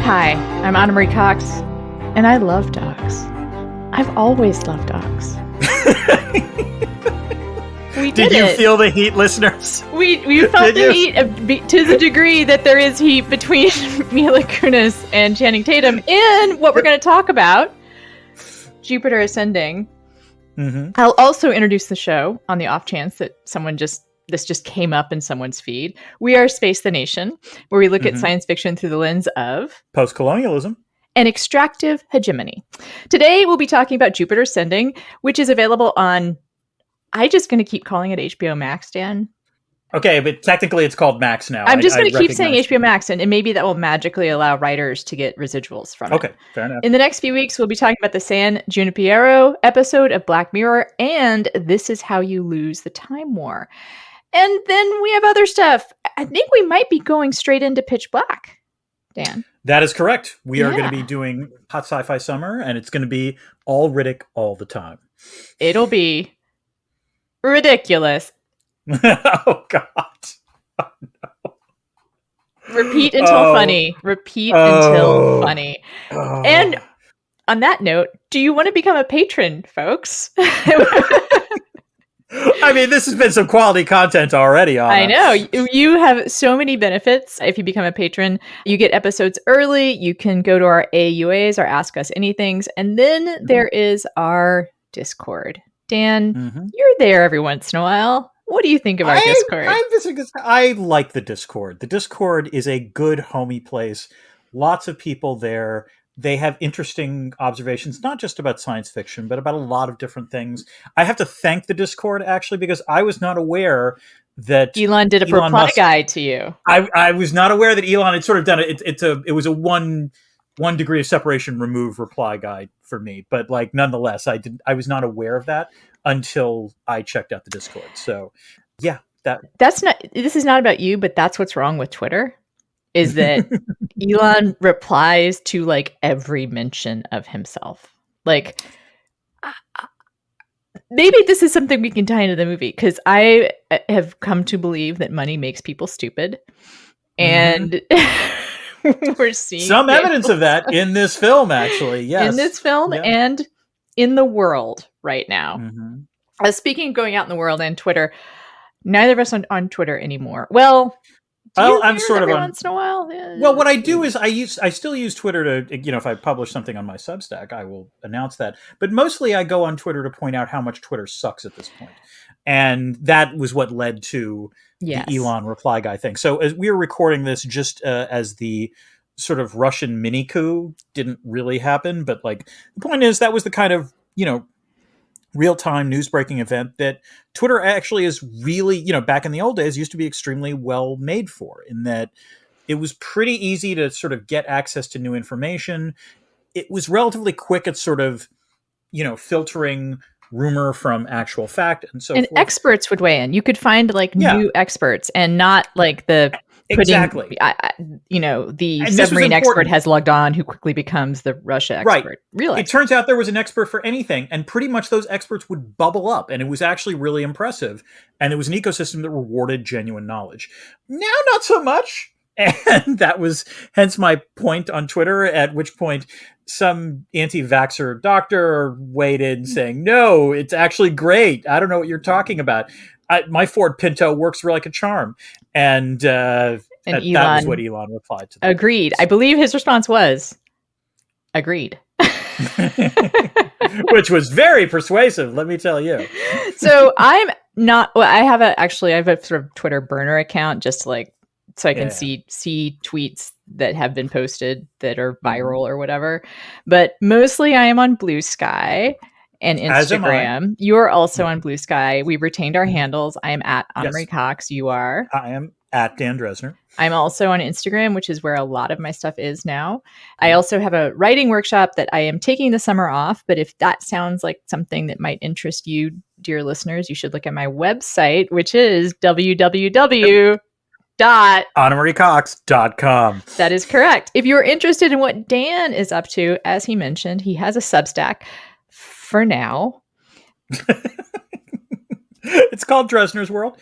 Hi, I'm Anna Marie Cox, and I love dogs. I've always loved dogs. We did you it. Feel the heat, listeners? We felt the heat to the degree that there is heat between Mila Kunis and Channing Tatum in what we're going to talk about, Jupiter Ascending. Mm-hmm. I'll also introduce the show on the off chance that this just came up in someone's feed. We are Space the Nation, where we look at science fiction through the lens of post-colonialism and extractive hegemony. Today, we'll be talking about Jupiter Ascending, which is available on, I'm just going to keep calling it HBO Max, Dan. Okay, but technically it's called Max now. I'm just going to keep saying HBO Max, and maybe that will magically allow writers to get residuals from it. Okay, fair enough. In the next few weeks, we'll be talking about the San Junipero episode of Black Mirror, and This Is How You Lose the Time War. And then we have other stuff. I think we might be going straight into Pitch Black, Dan. That is correct. We are going to be doing Hot Sci-Fi Summer, and it's going to be all Riddick all the time. It'll be ridiculous. Oh, God. Oh, no. Repeat until funny. Repeat until funny. Oh. And on that note, do you want to become a patron, folks? I mean, this has been some quality content already. Anna. I know. You have so many benefits. If you become a patron, you get episodes early. You can go to our AUAs or Ask Us Anythings. And then there is our Discord. Dan, you're there every once in a while. What do you think of our Discord? I like the Discord. The Discord is a good homey place. Lots of people there. They have interesting observations, not just about science fiction, but about a lot of different things. I have to thank the Discord, actually, because I was not aware that Elon did a reply guide to you. I was not aware that Elon had sort of done it. It was a one degree of separation removed reply guide for me. But like, nonetheless, I was not aware of that until I checked out the Discord. So yeah, this is not about you, but that's what's wrong with Twitter. Is that Elon replies to like every mention of himself. Like, maybe this is something we can tie into the movie, because I have come to believe that money makes people stupid. And we're seeing some evidence of that in this film, actually. Yes. In this film and in the world right now. Speaking of going out in the world and Twitter, neither of us are on Twitter anymore. Well, I'm sort of once in a while. Yeah. Well, what I do is I still use Twitter to, if I publish something on my Substack, I will announce that. But mostly I go on Twitter to point out how much Twitter sucks at this point. And that was what led to the Elon reply guy thing. So as we were recording this, just as the sort of Russian mini coup didn't really happen, but like the point is that was the kind of, real-time news-breaking event that Twitter actually is really, back in the old days, used to be extremely well made for, in that it was pretty easy to sort of get access to new information. It was relatively quick at sort of, filtering rumor from actual fact and so forth. Experts would weigh in. You could find new experts and not like the... Exactly. The submarine expert has logged on who quickly becomes the Russia expert. Right. Really? It turns out there was an expert for anything, and pretty much those experts would bubble up, and it was actually really impressive. And it was an ecosystem that rewarded genuine knowledge. Now, not so much. And that was hence my point on Twitter, at which point some anti-vaxxer doctor weighed in saying, no, it's actually great. I don't know what you're talking about. My Ford Pinto works like a charm. And Elon, that was what Elon replied to. Agreed. I believe his response was, agreed. Which was very persuasive, let me tell you. So I'm not, I have a sort of Twitter burner account, just so I can see tweets that have been posted that are viral or whatever. But mostly I am on Blue Sky and Instagram. You are also on Blue Sky. We've retained our handles. I am at Anna Marie Cox. You are? I am at Dan Dresner. I'm also on Instagram, which is where a lot of my stuff is now. I also have a writing workshop that I am taking the summer off. But if that sounds like something that might interest you, dear listeners, you should look at my website, which is www.AnnaMarieCox.com. That is correct. If you're interested in what Dan is up to, as he mentioned, he has a Substack for now. It's called Dresner's World.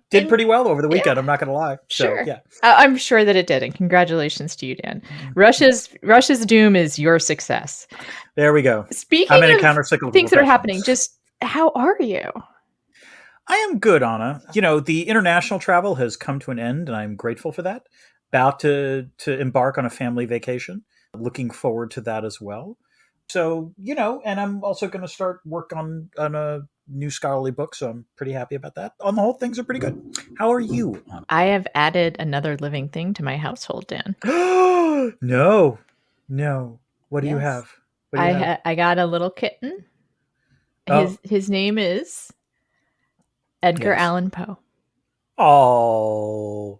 did pretty well over the weekend. I'm not going to lie. So, Sure. yeah. I'm sure that it did. And congratulations to you, Dan. Rush's Doom is your success. There we go. Speaking I'm in a of countercyclical things that are fashion. happening, just how are you? I am good, Anna. The international travel has come to an end, and I'm grateful for that. About to embark on a family vacation. Looking forward to that as well. So, and I'm also going to start work on a new scholarly book, so I'm pretty happy about that. On the whole, things are pretty good. How are you, Anna? I have added another living thing to my household, Dan. No. What do you have? What do you have? I got a little kitten. His name is Edgar Allan Poe. Oh,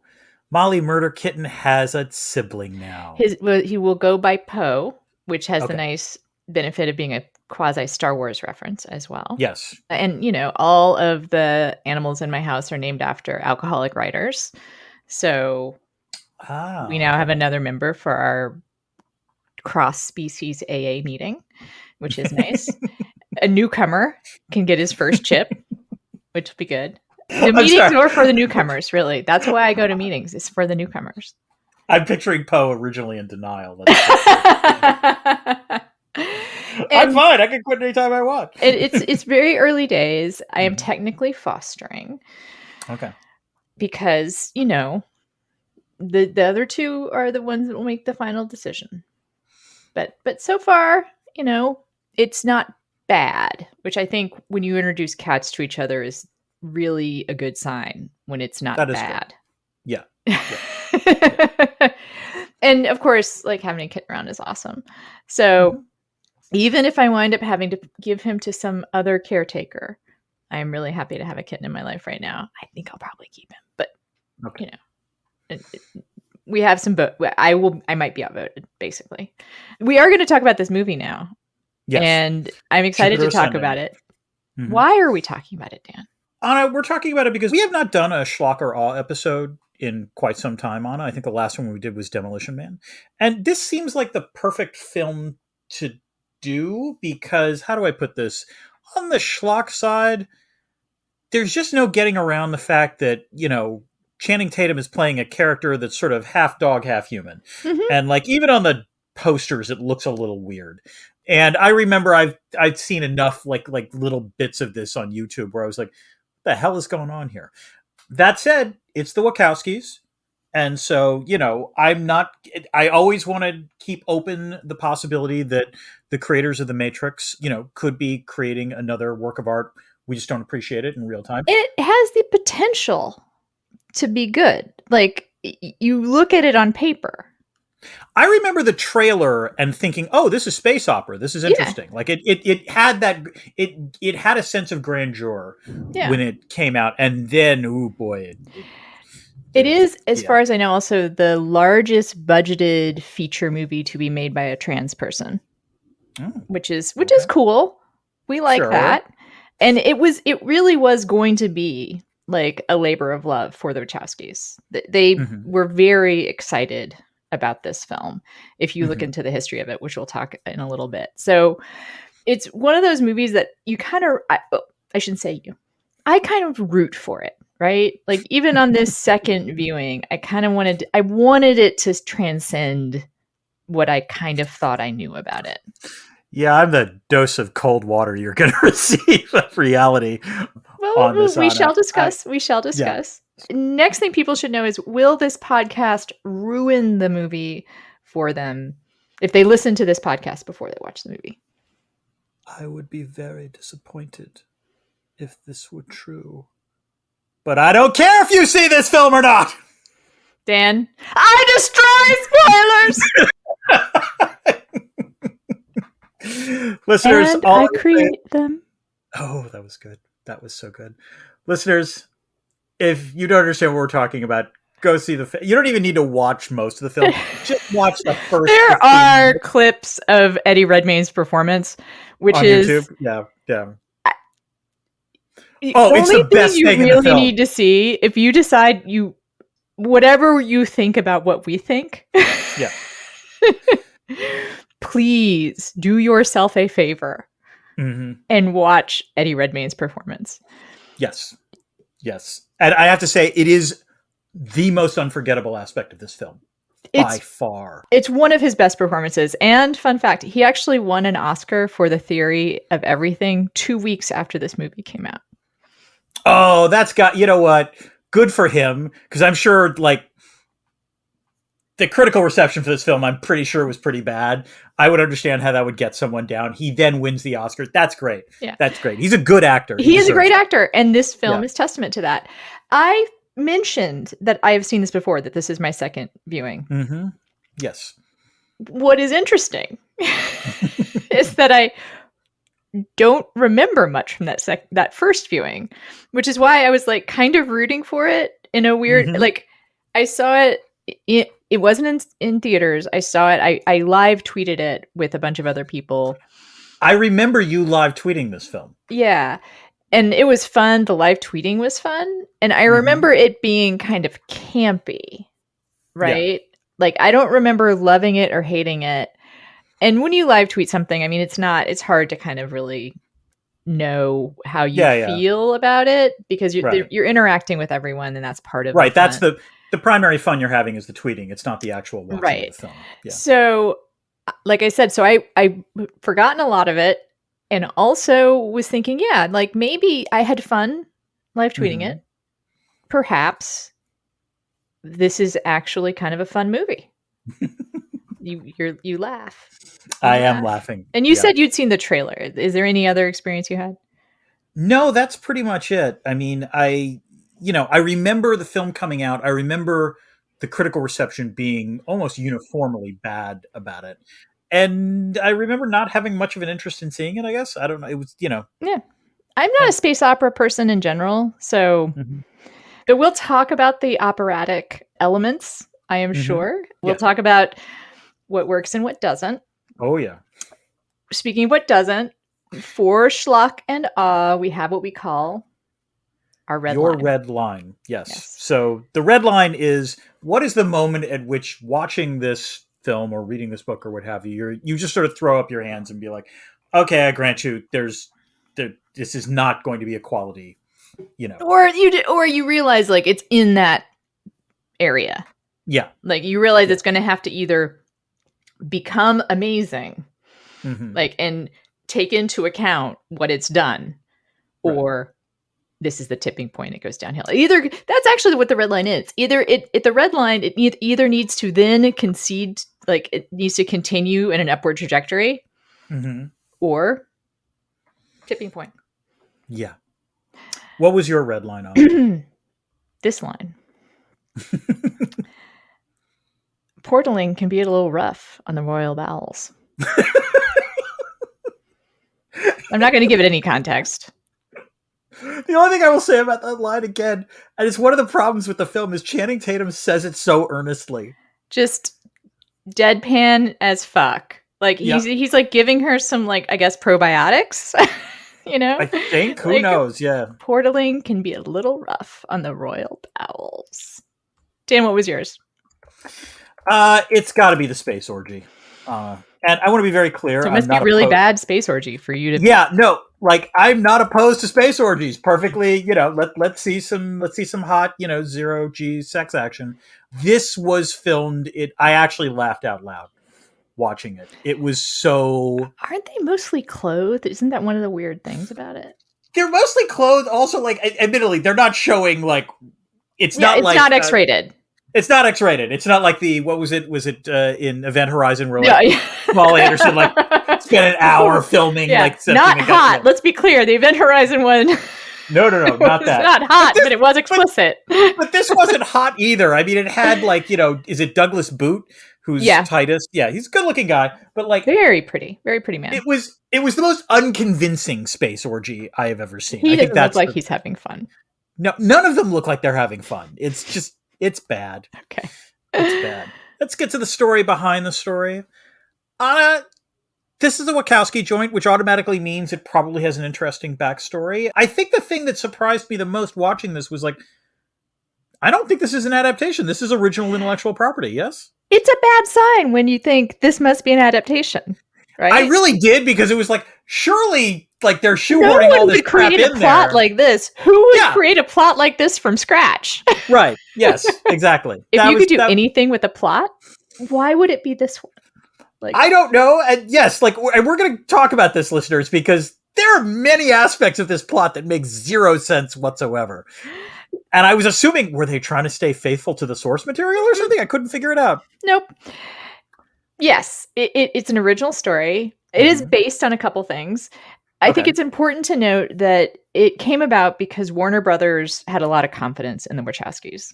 Molly Murder Kitten has a sibling now. He will go by Poe, which has the nice benefit of being a quasi Star Wars reference as well. Yes. And, all of the animals in my house are named after alcoholic writers. So we now have another member for our cross-species AA meeting, which is nice. A newcomer can get his first chip, which will be good. The meetings are for the newcomers, really. That's why I go to meetings. It's for the newcomers. I'm picturing Poe originally in denial. I'm fine. I can quit anytime I want. It's very early days. I am technically fostering. Okay. Because, the other two are the ones that will make the final decision. But so far, it's not bad, which I think when you introduce cats to each other is really a good sign when it's not bad. Yeah. And of course, like having a kitten around is awesome. So even if I wind up having to give him to some other caretaker, I am really happy to have a kitten in my life right now. I think I'll probably keep him, but we have some I might be outvoted, basically. We are going to talk about this movie now. Yes. And I'm excited to talk about it. Mm-hmm. Why are we talking about it, Dan? Anna, we're talking about it because we have not done a Schlock or Awe episode in quite some time, Anna. I think the last one we did was Demolition Man. And this seems like the perfect film to do because, how do I put this? On the Schlock side, there's just no getting around the fact that, Channing Tatum is playing a character that's sort of half dog, half human. Mm-hmm. And even on the posters, it looks a little weird. And I remember I'd seen enough like little bits of this on YouTube where I was like, what the hell is going on here? That said, it's the Wachowskis. And so, I always want to keep open the possibility that the creators of The Matrix, could be creating another work of art. We just don't appreciate it in real time. It has the potential to be good. Like, you look at it on paper. I remember the trailer and thinking, "Oh, this is space opera. This is interesting." Yeah. Like it had that it had a sense of grandeur when it came out, and then, oh boy, it is, as far as I know, also the largest budgeted feature movie to be made by a trans person, which is cool. We like that, and it really was going to be like a labor of love for the Wachowskis. They were very excited about this film, if you look into the history of it, which we'll talk in a little bit. So it's one of those movies that you kind of, I shouldn't say you, I kind of root for it, right? Like even on this second viewing, I kind of wanted it to transcend what I kind of thought I knew about it. Yeah, I'm the dose of cold water you're going to receive of reality. Well, we shall discuss. We shall discuss. Yeah. Next thing people should know is, will this podcast ruin the movie for them if they listen to this podcast before they watch the movie? I would be very disappointed if this were true. But I don't care if you see this film or not! Dan, I destroy spoilers! Listeners, and I create them. Oh, that was good. That was so good. Listeners, if you don't understand what we're talking about, go see the film. You don't even need to watch most of the film. Just watch the first. There are clips of Eddie Redmayne's performance, which on is YouTube. Yeah. It's the best thing you really need to see if you decide whatever you think about what we think. Yeah. Please do yourself a favor and watch Eddie Redmayne's performance. Yes. And I have to say, it is the most unforgettable aspect of this film by far. It's one of his best performances. And fun fact, he actually won an Oscar for The Theory of Everything 2 weeks after this movie came out. Oh, that's got, you know what? Good for him. Because I'm sure, like, the critical reception for this film, I'm pretty sure was pretty bad. I would understand how that would get someone down. He then wins the Oscar. That's great. Yeah. That's great. He's a good actor. He is a great actor. And this film is testament to that. I mentioned that I have seen this before, that this is my second viewing. Mm-hmm. Yes. What is interesting is that I don't remember much from that first viewing, which is why I was like kind of rooting for it in a weird, like I saw it, it wasn't in theaters. I saw it. I live tweeted it with a bunch of other people. I remember you live tweeting this film. Yeah. And it was fun. The live tweeting was fun. And I remember it being kind of campy, right? Yeah. Like, I don't remember loving it or hating it. And when you live tweet something, I mean, it's hard to kind of really know how you feel about it, because you're interacting with everyone, and that's part of it. That's the primary fun you're having is the tweeting. It's not the actual watching of the film. Yeah. So, like I said, so I forgotten a lot of it. And also was thinking, like maybe I had fun live tweeting it. Perhaps this is actually kind of a fun movie. You laugh. I am laughing. And you said you'd seen the trailer. Is there any other experience you had? No, that's pretty much it. I mean, I remember the film coming out. I remember the critical reception being almost uniformly bad about it. And I remember not having much of an interest in seeing it, I guess. I don't know. It was, Yeah. I'm not a space opera person in general, so... But we'll talk about the operatic elements, I am sure. We'll talk about what works and what doesn't. Oh, yeah. Speaking of what doesn't, for schlock and awe, we have what we call our red line. Your red line, yes. So the red line is, what is the moment at which watching this film or reading this book or what have you, you just sort of throw up your hands and be like, okay, I grant you, this is not going to be a quality, or you realize like it's in that area. Yeah. Like you realize it's going to have to either become amazing, like, and take into account what it's done, or this is the tipping point. It goes downhill. Either that's actually what the red line is. Either the red line, it either needs to then concede, like it needs to continue in an upward trajectory, or tipping point. Yeah. What was your red line on? This line. Portaling can be a little rough on the royal bowels. I'm not going to give it any context. The only thing I will say about that line again, and it's one of the problems with the film, is Channing Tatum says it so earnestly. Just deadpan as fuck. Like he's like giving her some, like, I guess, probiotics. I think. Who knows? Yeah. Portaling can be a little rough on the royal bowels. Dan, what was yours? It's got to be the space orgy. And I want to be very clear. So it must be really bad space orgy for you to. Yeah, no, like I'm not opposed to space orgies. Perfectly, let's see some hot, 0G sex action. This was filmed. I actually laughed out loud watching it. It was so. Aren't they mostly clothed? Isn't that one of the weird things about it? They're mostly clothed. Also, like, admittedly, they're not showing like. It's not X-rated. It's not X-rated. It's not like what was it? Was it in Event Horizon where Paul Anderson spent an hour filming not hot. Let's be clear. The Event Horizon one. No, not that. Not hot, but it was explicit. But this wasn't hot either. I mean, it had is it Douglas Boot, who's Titus? Yeah, he's a good-looking guy, but very pretty man. It was the most unconvincing space orgy I have ever seen. He doesn't look like he's having fun. No, none of them look like they're having fun. It's just. It's bad. Okay. It's bad. Let's get to the story behind the story. This is a Wachowski joint, which automatically means it probably has an interesting backstory. I think the thing that surprised me the most watching this was I don't think this is an adaptation. This is original intellectual property, yes? It's a bad sign when you think this must be an adaptation, right? I really did, because it was surely like they're No shoehorning all one this would crap create a in plot there. like this. Who would Yeah. create a plot like this from scratch? Right. Yes, exactly. If That you was could do that. anything with a plot, why would it be this one? Like, I don't know. And yes, like, and we're going to talk about this, listeners, because there are many aspects of this plot that make zero sense whatsoever. And I was assuming, were they trying to stay faithful to the source material or something? I couldn't figure it out. nope. Yes, it's an original story. It is based on a couple things. I think Okay. it's important to note that it came about because Warner Brothers had a lot of confidence in the Wachowskis.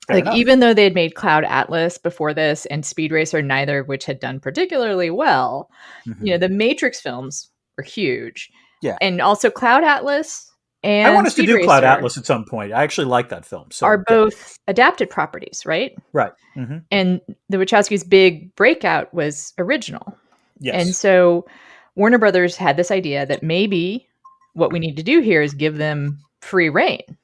Fair Like, enough. even though they had made Cloud Atlas before this and Speed Racer, neither of which had done particularly well, you know, the Matrix films were huge. Yeah. And also Cloud Atlas and I want us Speed to do Cloud Racer Atlas at some point. I actually like that film. So, are both adapted properties, right? Right. And the Wachowskis' big breakout was original. Yes. And so Warner Brothers had this idea that maybe what we need to do here is give them free reign,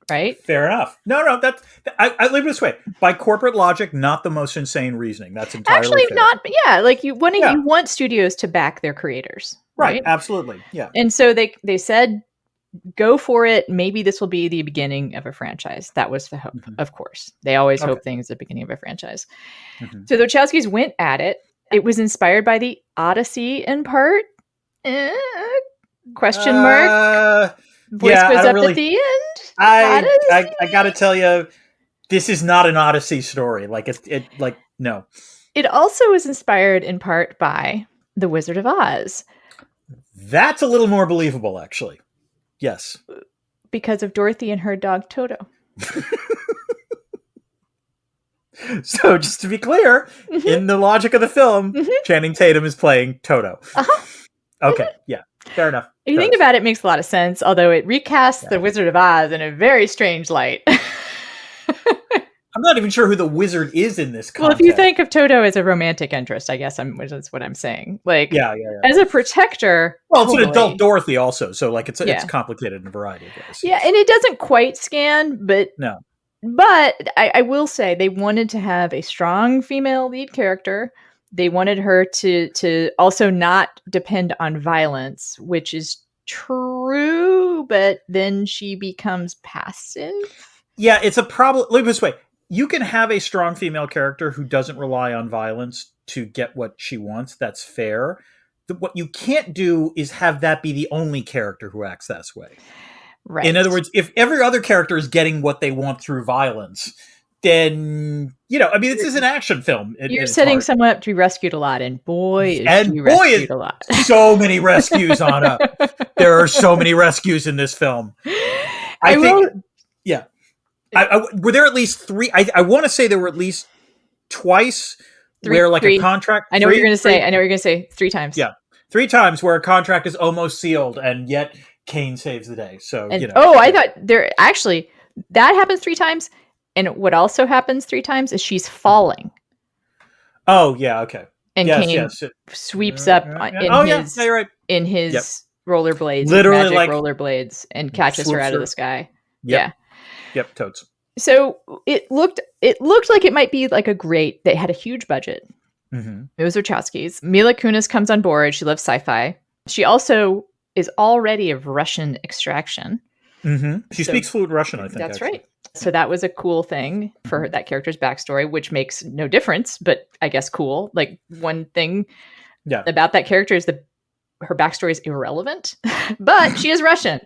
right? Fair enough. No, that's I leave it this way. By corporate logic, not the most insane reasoning. That's entirely Actually fair. not, yeah, like you Yeah. want studios to back their creators, right? Absolutely. Yeah. And so they said, go for it. Maybe this will be the beginning of a franchise. That was the hope, of course. They always hope things at the beginning of a franchise. So the Wachowskis went at it. It was inspired by the Odyssey in part. Question mark. Voice yeah, goes I up really, at the end. I got to tell you, this is not an Odyssey story. Like no. It also was inspired in part by The Wizard of Oz. That's a little more believable, actually. Yes. Because of Dorothy and her dog Toto. So just to be clear, in the logic of the film, Channing Tatum is playing Toto. Okay, yeah, fair enough. If you think about it, it makes a lot of sense, although it recasts The Wizard of Oz in a very strange light. I'm not even sure who the wizard is in this context. Well, if you think of Toto as a romantic interest, I guess that's what I'm saying. Like, yeah. As a protector. Well, it's an adult Dorothy also, so like it's complicated in a variety of ways. Yeah, and it doesn't quite scan, but no. But I will say they wanted to have a strong female lead character. They wanted her to also not depend on violence, which is true, but then she becomes passive. Yeah, it's a problem. Look this way. You can have a strong female character who doesn't rely on violence to get what she wants. That's fair. What you can't do is have that be the only character who acts that way. Right. In other words, if every other character is getting what they want through violence, then, this is an action film. You're setting someone up to be rescued a lot, and boy, is she rescued a lot. So many rescues, Anna. There are so many rescues in this film. I think, yeah. Were there at least three? I want to say there were at least twice where a contract. I know what you're going to say. I know what you're going to say. 3 times. Yeah. 3 times where a contract is almost sealed, and yet Kane saves the day. So, I thought that happens 3 times. And what also happens 3 times is she's falling. Oh, yeah. Okay. And Kane sweeps up in his rollerblades, literally magic rollerblades, and catches her out of the sky. Yep. Yep. Totes. So it looked like it might be like they had a huge budget. It was Wachowskis. Mila Kunis comes on board. She loves sci-fi. She also is already of Russian extraction. She speaks fluent Russian, I think. That's right. So that was a cool thing for that character's backstory, which makes no difference, but I guess cool. Like, one thing about that character is that her backstory is irrelevant, but she is Russian.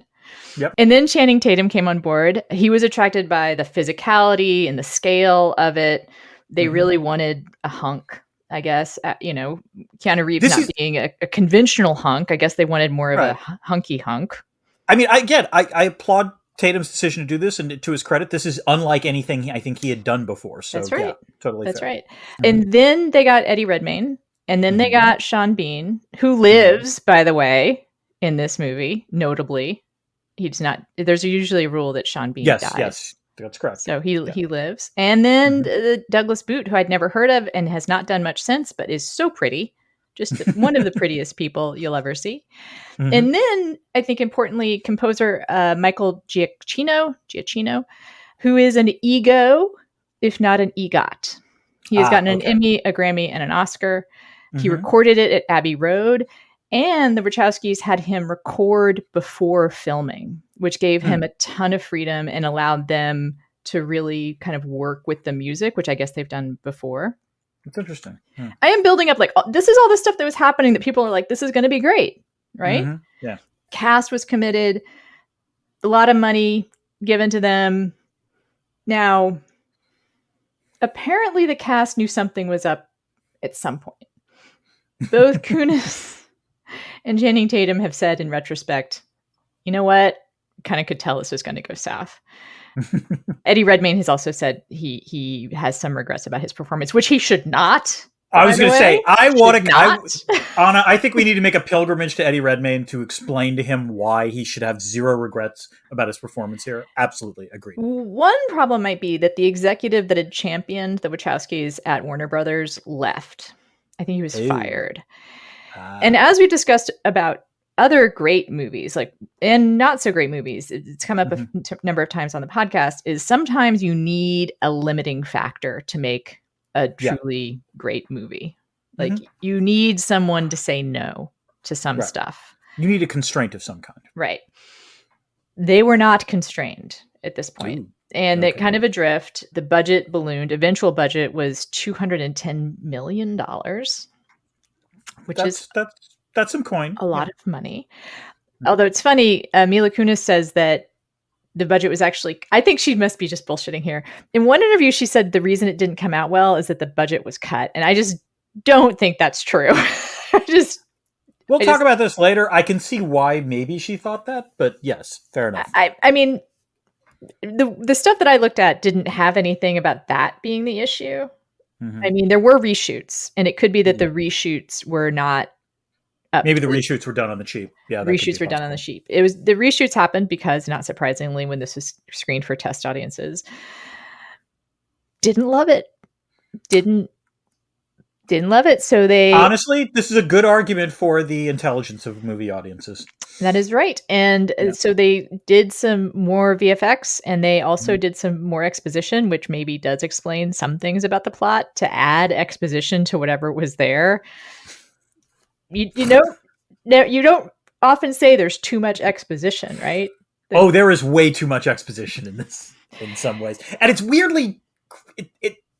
Yep. And then Channing Tatum came on board. He was attracted by the physicality and the scale of it. They really wanted a hunk, I guess. Keanu Reeves being a conventional hunk. I guess they wanted more of a hunky hunk. I mean, I applaud Tatum's decision to do this, and to his credit, this is unlike anything I think he had done before. So that's right. Yeah, totally. That's right. And then they got Eddie Redmayne, and then they got Sean Bean, who lives, by the way, in this movie. Notably, he's not. There's usually a rule that Sean Bean dies. Yes, that's correct. So he lives, and then Douglas Boot, who I'd never heard of and has not done much since, but is so pretty. Just one of the prettiest people you'll ever see. And then, I think importantly, composer Michael Giacchino, who is an ego, if not an EGOT. He has gotten an Emmy, a Grammy, and an Oscar. He recorded it at Abbey Road. And the Wachowskis had him record before filming, which gave him Hmm. a ton of freedom and allowed them to really kind of work with the music, which I guess they've done before. It's interesting. Hmm. I am building up like, this is all the stuff that was happening that people are like, this is going to be great, right? Mm-hmm. Yeah. Cast was committed, a lot of money given to them. Now, apparently the cast knew something was up at some point. Both Kunis and Channing Tatum have said in retrospect, you know what? Kind of could tell this was going to go south. Eddie Redmayne has also said he has some regrets about his performance, which he should not. I was going to say, I think we need to make a pilgrimage to Eddie Redmayne to explain to him why he should have zero regrets about his performance here. Absolutely agree. One problem might be that the executive that had championed the Wachowskis at Warner Brothers left. I think he was fired. And as we discussed about other great movies, like, and not so great movies, it's come up a number of times on the podcast, is sometimes you need a limiting factor to make a truly great movie. Like, you need someone to say no to some stuff. You need a constraint of some kind. Right. They were not constrained at this point. Ooh. And they kind of adrift. The budget ballooned. Eventual budget was $210 million, which that's some coin. A lot of money. Although it's funny, Mila Kunis says that the budget was actually, I think she must be just bullshitting here. In one interview, she said the reason it didn't come out well is that the budget was cut. And I just don't think that's true. We'll talk about this later. I can see why maybe she thought that, but yes, fair enough. I mean, the stuff that I looked at didn't have anything about that being the issue. I mean, there were reshoots, and it could be that the reshoots were not maybe the reshoots were done on the cheap. Yeah, reshoots were done on the cheap. It was the reshoots happened because, not surprisingly, when this was screened for test audiences, didn't love it. Didn't love it. So they honestly, this is a good argument for the intelligence of movie audiences. That is right. And so they did some more VFX, and they also did some more exposition, which maybe does explain some things about the plot to add exposition to whatever was there. You don't often say there's too much exposition, right? There is way too much exposition in this in some ways. And it's weirdly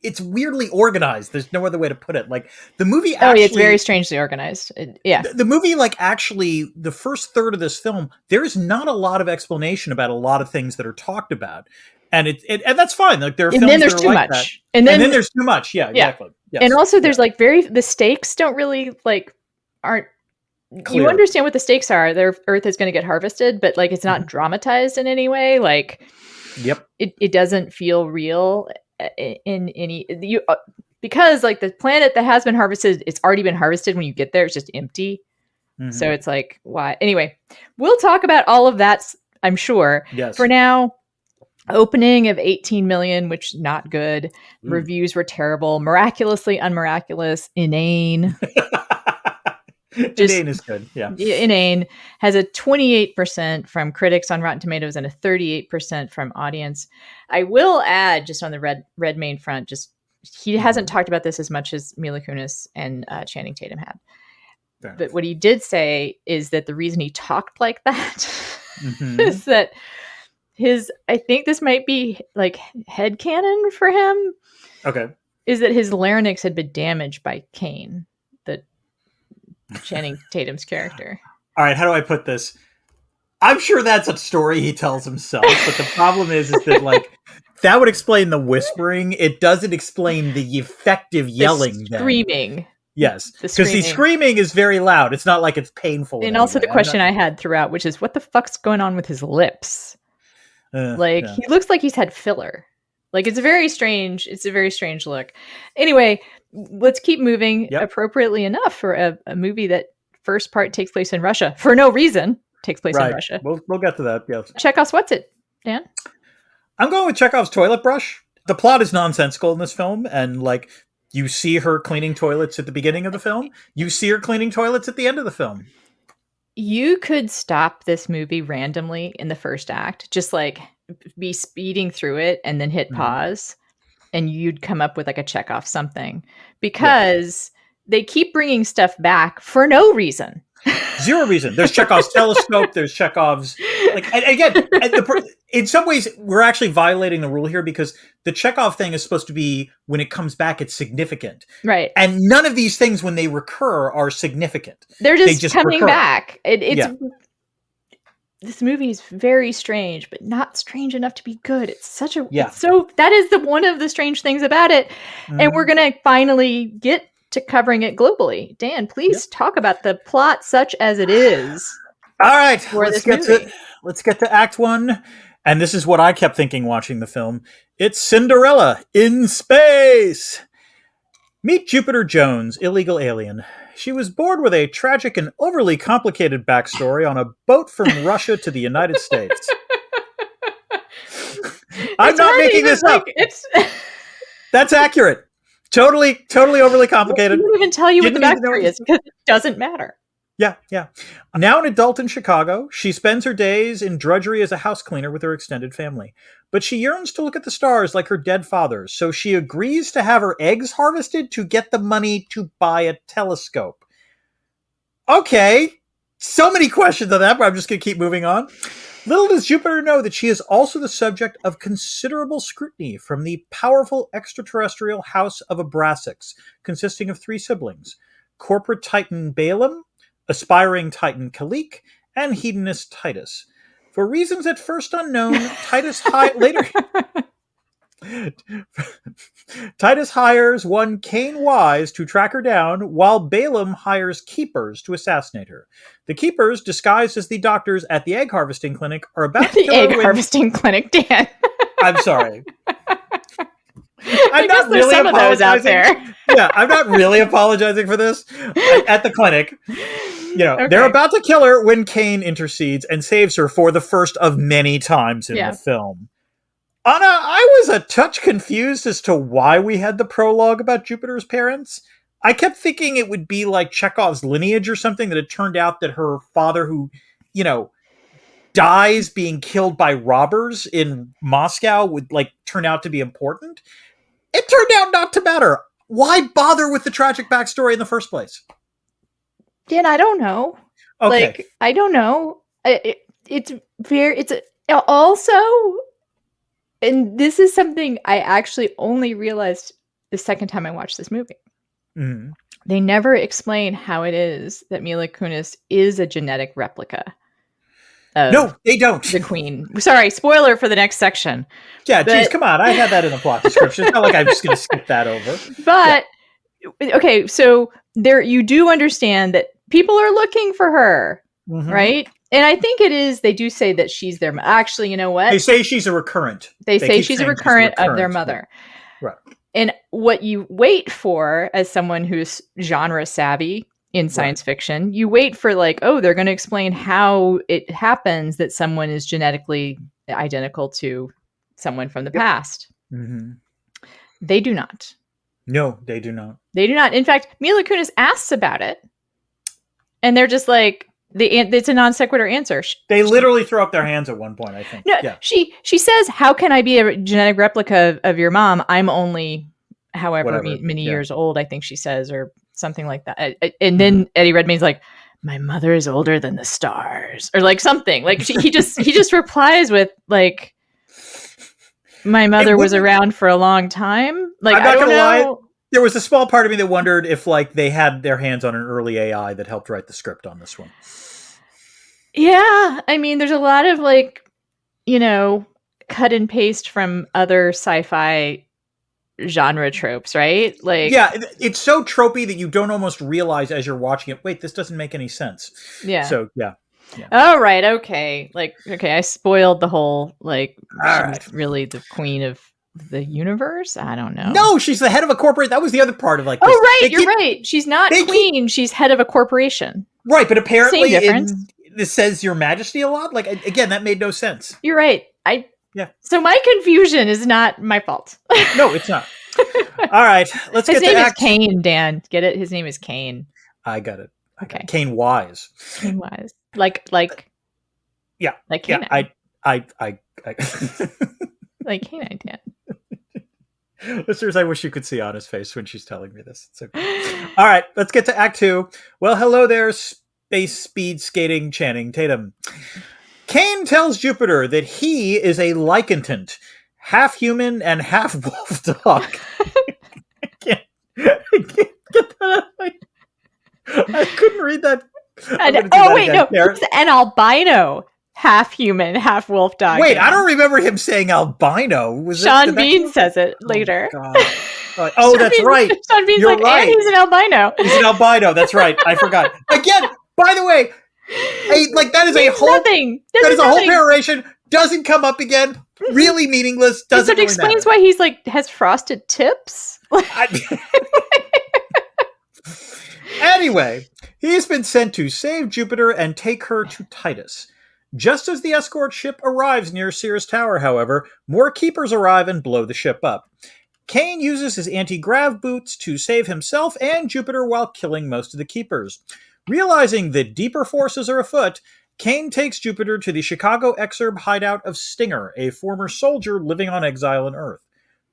it's weirdly organized. There's no other way to put it. Like, the movie actually... it's very strangely organized. The movie, like, actually, the first third of this film, there is not a lot of explanation about a lot of things that are talked about. And and that's fine. Like, there are films that are like that. And then there's too much. Yeah, exactly. Yes. And also there's like the stakes don't really aren't clear. You understand what the stakes are. Their Earth is going to get harvested, but like, it's not dramatized in any way. Like, it doesn't feel real in any because like the planet that has been harvested, it's already been harvested. When you get there, it's just empty. So it's like, why? Anyway, we'll talk about all of that, I'm sure. Yes. For now, opening of 18 million, which not good. Reviews were terrible, miraculously unmiraculous, inane. Inane is good. Yeah. Inane has a 28% from critics on Rotten Tomatoes and a 38% from audience. I will add, just on the Redmayne front, just he hasn't talked about this as much as Mila Kunis and Channing Tatum had. But what he did say is that the reason he talked like that is that I think this might be like headcanon for him. Okay. Is that his larynx had been damaged by Kane, Channing Tatum's character. All right, how do I put this? I'm sure that's a story he tells himself, but the problem is that like that would explain the whispering. It doesn't explain the effective yelling, screaming. Then. Yes, because the screaming is very loud. It's not like it's painful. And also the question I had throughout, which is, what the fuck's going on with his lips? He looks like he's had filler. Like, it's a very strange look. Anyway, let's keep moving. Appropriately enough for a movie that first part takes place in Russia for no reason. Takes place in Russia. We'll get to that. Yes. Chekhov's what's it, Dan? I'm going with Chekhov's toilet brush. The plot is nonsensical in this film, and like, you see her cleaning toilets at the beginning of the film. You see her cleaning toilets at the end of the film. You could stop this movie randomly in the first act, just like be speeding through it and then hit pause, and you'd come up with like a Chekhov something, because they keep bringing stuff back for no reason. Zero reason. There's Chekhov's telescope. There's Chekhov's, like, and again, in some ways, we're actually violating the rule here because the Chekhov thing is supposed to be, when it comes back, it's significant. Right. And none of these things, when they recur, are significant. They just coming recur. back. This movie is very strange, but not strange enough to be good. It's such a that is one of the strange things about it. Mm-hmm. And we're gonna finally get to covering it globally. Dan, please talk about the plot such as it is. All right, let's get to Act 1. And this is what I kept thinking watching the film. It's Cinderella in space. Meet Jupiter Jones, illegal alien. She was bored with a tragic and overly complicated backstory on a boat from Russia to the United States. I'm not making this up. That's accurate. Totally overly complicated. I didn't even tell you what the backstory is because it doesn't matter. Yeah. Now an adult in Chicago, she spends her days in drudgery as a house cleaner with her extended family. But she yearns to look at the stars like her dead fathers, so she agrees to have her eggs harvested to get the money to buy a telescope. Okay, so many questions on that, but I'm just going to keep moving on. Little does Jupiter know that she is also the subject of considerable scrutiny from the powerful extraterrestrial House of Abrasax, consisting of 3 siblings: corporate titan Balaam, aspiring titan Kalik, and hedonist Titus. For reasons at first unknown, Titus hires one Cain Wise to track her down, while Balaam hires keepers to assassinate her. The keepers, disguised as the doctors at the egg harvesting clinic, are about to kill her. Harvesting clinic, Dan. I'm sorry. I'm not really some of those out there. Yeah, I'm not really apologizing for this. At the clinic, they're about to kill her when Cain intercedes and saves her for the first of many times in the film. Anna, I was a touch confused as to why we had the prologue about Jupiter's parents. I kept thinking it would be like Chekhov's lineage or something, that it turned out that her father, who, dies being killed by robbers in Moscow, would turn out to be important. It turned out not to matter. Why bother with the tragic backstory in the first place? Dan, I don't know. Okay. I don't know. Also, and this is something I actually only realized the second time I watched this movie. Mm-hmm. They never explain how it is that Mila Kunis is a genetic replica. No, they don't. The Queen. Sorry, spoiler for the next section. Yeah, geez, come on. I had that in the plot description. It's not like I'm just going to skip that over. But, okay, so you do understand that people are looking for her, right? And I think it is, they do say that she's their, actually, you know what? They say she's a recurrent. They say she's a recurrent of their mother. Right. And what you wait for as someone who's genre savvy in science fiction, you wait for they're going to explain how it happens that someone is genetically identical to someone from the past. Mm-hmm. They do not. No, they do not. They do not. In fact, Mila Kunis asks about it, and they're just like, it's a non sequitur answer. They literally throw up their hands at one point, I think. No, yeah. She says, "How can I be a genetic replica of your mom? I'm only however many years old," I think she says, or something like that. And then Eddie Redmayne's like, "My mother is older than the stars," or something. He just replies with "My mother was around for a long time." I'm not gonna lie. There was a small part of me that wondered if they had their hands on an early AI that helped write the script on this one. Yeah, I mean, there's a lot of cut and paste from other sci-fi genre tropes, right? Yeah, it's so tropey that you don't almost realize as you're watching it, wait, this doesn't make any sense. Yeah. So yeah. Oh, right. Okay. I spoiled the whole she's really the queen of the universe. I don't know. No, she's the head of a corporate. That was the other part of Oh, right. You're right. She's not queen. She's head of a corporation. Right, but apparently this says Your Majesty a lot. Again, that made no sense. You're right. So my confusion is not my fault. No, it's not. All right, let's get to His name is Cain, Dan. Get it? His name is Cain. I got it. Okay. Cain Wise. Cain Wise. Yeah. Like Canine. Yeah, I like Canine, Dan. Listeners, I wish you could see Anna's face when she's telling me this. It's okay. All right, let's get to Act 2. Well, hello there, space speed skating Channing Tatum. Kane tells Jupiter that he is a lycantant, half human and half wolf dog. I can't get that out of my... I couldn't read that. He's an albino, half human, half wolf dog. Wait, I don't remember him saying albino. Sean Bean says it later. Oh, that's right. Sean Bean's You're right. and he's an albino. He's an albino. That's right. I forgot. Again, by the way, that is a whole nothing. That is a whole peroration. Doesn't come up again. Really meaningless. Doesn't really explains matter. why he's has frosted tips. Anyway, he's been sent to save Jupiter and take her to Titus. Just as the escort ship arrives near Cirrus Tower, however, more keepers arrive and blow the ship up. Kane uses his anti-grav boots to save himself and Jupiter while killing most of the keepers. Realizing that deeper forces are afoot, Kane takes Jupiter to the Chicago exurb hideout of Stinger, a former soldier living on exile on Earth.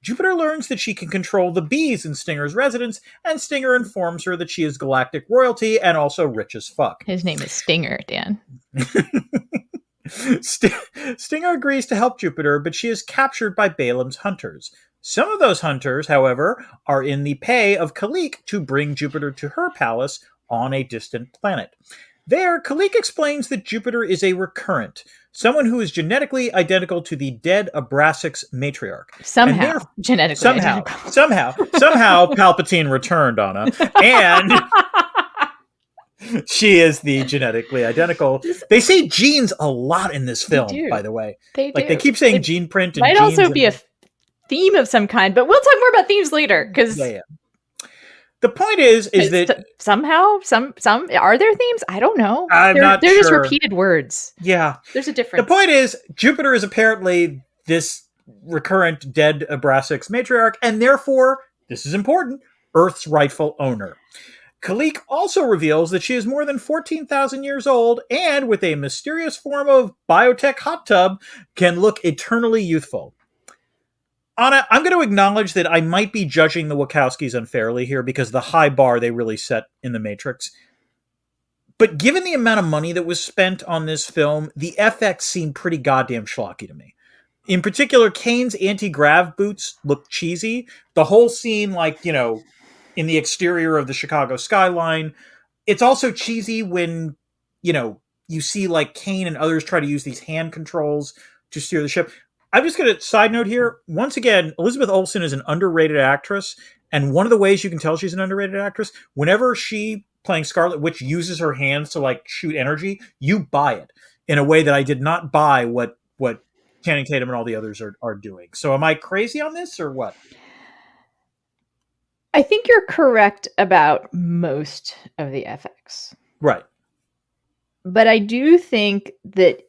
Jupiter learns that she can control the bees in Stinger's residence, and Stinger informs her that she is galactic royalty and also rich as fuck. His name is Stinger, Dan. Stinger agrees to help Jupiter, but she is captured by Balaam's hunters. Some of those hunters, however, are in the pay of Kalik to bring Jupiter to her palace on a distant planet. There, Kalik explains that Jupiter is a recurrent, someone who is genetically identical to the dead Abraxas matriarch. Somehow Palpatine returned, Anna, and she is the genetically identical. They say genes a lot in this film, by the way. They keep saying gene print. And might genes also be a theme of some kind, but we'll talk more about themes later. Because the point is that somehow some are there themes? I don't know. They're just repeated words. Yeah, there's a difference. The point is Jupiter is apparently this recurrent dead Abraxas matriarch, and therefore, this is important, Earth's rightful owner. Kalik also reveals that she is more than 14,000 years old and, with a mysterious form of biotech hot tub, can look eternally youthful. Anna, I'm going to acknowledge that I might be judging the Wachowskis unfairly here because the high bar they really set in The Matrix. But given the amount of money that was spent on this film, the FX seemed pretty goddamn schlocky to me. In particular, Kane's anti-grav boots looked cheesy. The whole scene, in the exterior of the Chicago skyline. It's also cheesy when, you see Kane and others try to use these hand controls to steer the ship. I'm just going to side note here. Once again, Elizabeth Olsen is an underrated actress. And one of the ways you can tell she's an underrated actress, whenever she playing Scarlet Witch uses her hands to shoot energy, you buy it in a way that I did not buy what Channing Tatum and all the others are doing. So am I crazy on this or what? I think you're correct about most of the FX. Right. But I do think that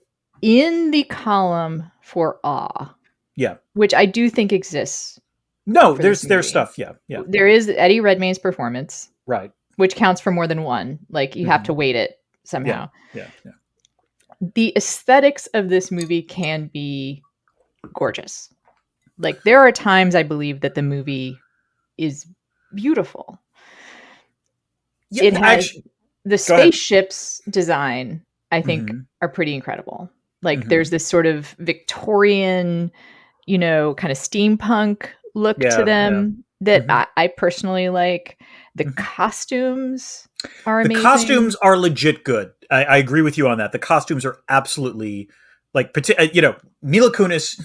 in the column for awe, which I do think exists. No, there's stuff, yeah. There is Eddie Redmayne's performance. Right. Which counts for more than one. You have to weight it somehow. Yeah. The aesthetics of this movie can be gorgeous. There are times I believe that the movie is beautiful. Yeah, it has the spaceships design, I think, are pretty incredible. There's this sort of Victorian, kind of steampunk look to them that I personally like. The costumes are amazing. The costumes are legit good. I agree with you on that. The costumes are absolutely Mila Kunis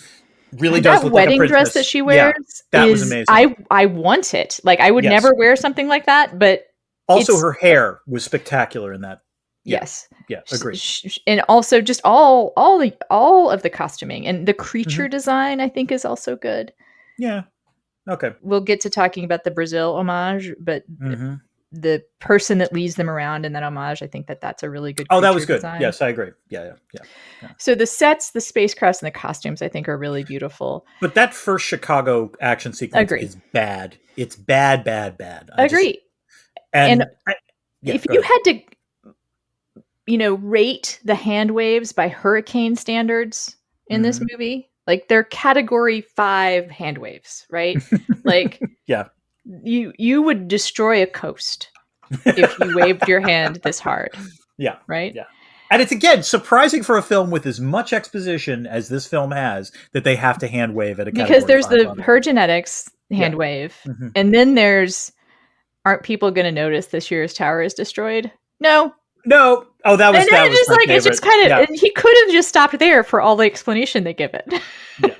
really does look like a princess. That wedding dress that she wears, that was amazing. I want it. I would never wear something like that, but also her hair was spectacular in that. Yes. Yeah, agreed. And also just all of the costuming and the creature design, I think, is also good. Yeah. Okay. We'll get to talking about the Brazil homage, but the person that leads them around in that homage, I think that's a really good. Oh, that was good. Design. Yes, I agree. Yeah. So the sets, the spacecrafts, and the costumes, I think, are really beautiful. But that first Chicago action sequence is bad. It's bad. Agree. If you had to, rate the hand waves by hurricane standards in this movie, they're category 5 hand waves, right? Yeah. You would destroy a coast if you waved your hand this hard. Yeah. right? Yeah. And it's, again, surprising for a film with as much exposition as this film has that they have to hand wave at a Because Category there's 5 the audience. her genetics Yeah. hand wave, Mm-hmm. and then there's, aren't people going to notice the Sears Tower is destroyed? No. No. Oh, that And was then my it's just favorite. kind of, Yeah. and he could have just stopped there for all the explanation they give it. Yeah.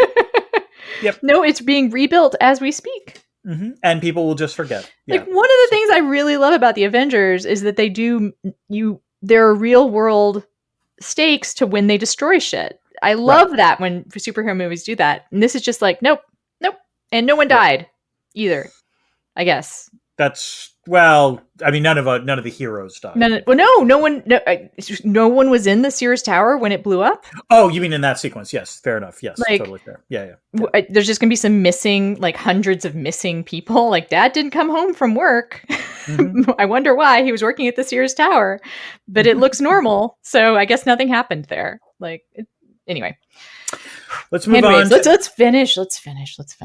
Yep. No, it's being rebuilt as we speak. Mm-hmm. And people will just forget. Like, Yeah. one of the things I really love about the Avengers is that there are real world stakes to when they destroy shit. I love that when superhero movies do that. And this is just like, nope, nope. And no one died either, I guess. That's, well, I mean, none of the heroes died. No one was in the Sears Tower when it blew up. Oh, you mean in that sequence? Yes, fair enough. Yes, Like, totally fair. Yeah. There's just gonna be some missing, like hundreds of missing people. Like, Dad didn't come home from work. Mm-hmm. I wonder why. He was working at the Sears Tower, but it looks normal. So I guess nothing happened there. Anyway. Let's move on. Let's finish.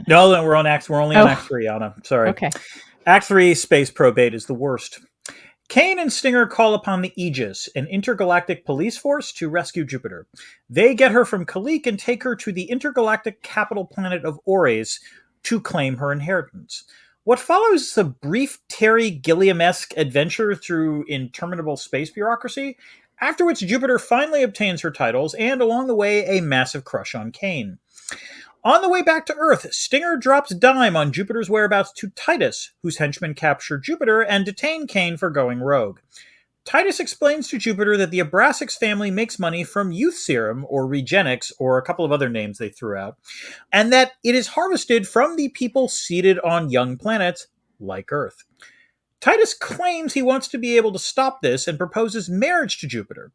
No, we're only on Act 3, Anna. Sorry. Okay. Act 3, Space Probate, is the worst. Kane and Stinger call upon the Aegis, an intergalactic police force, to rescue Jupiter. They get her from Kalik and take her to the intergalactic capital planet of Ores to claim her inheritance. What follows is a brief Terry Gilliam-esque adventure through interminable space bureaucracy, after which Jupiter finally obtains her titles, and along the way, a massive crush on Kane. On the way back to Earth, Stinger drops dime on Jupiter's whereabouts to Titus, whose henchmen capture Jupiter and detain Kane for going rogue. Titus explains to Jupiter that the Abrasax family makes money from youth serum, or Regenix, or a couple of other names they threw out, and that it is harvested from the people seated on young planets like Earth. Titus claims he wants to be able to stop this and proposes marriage to Jupiter.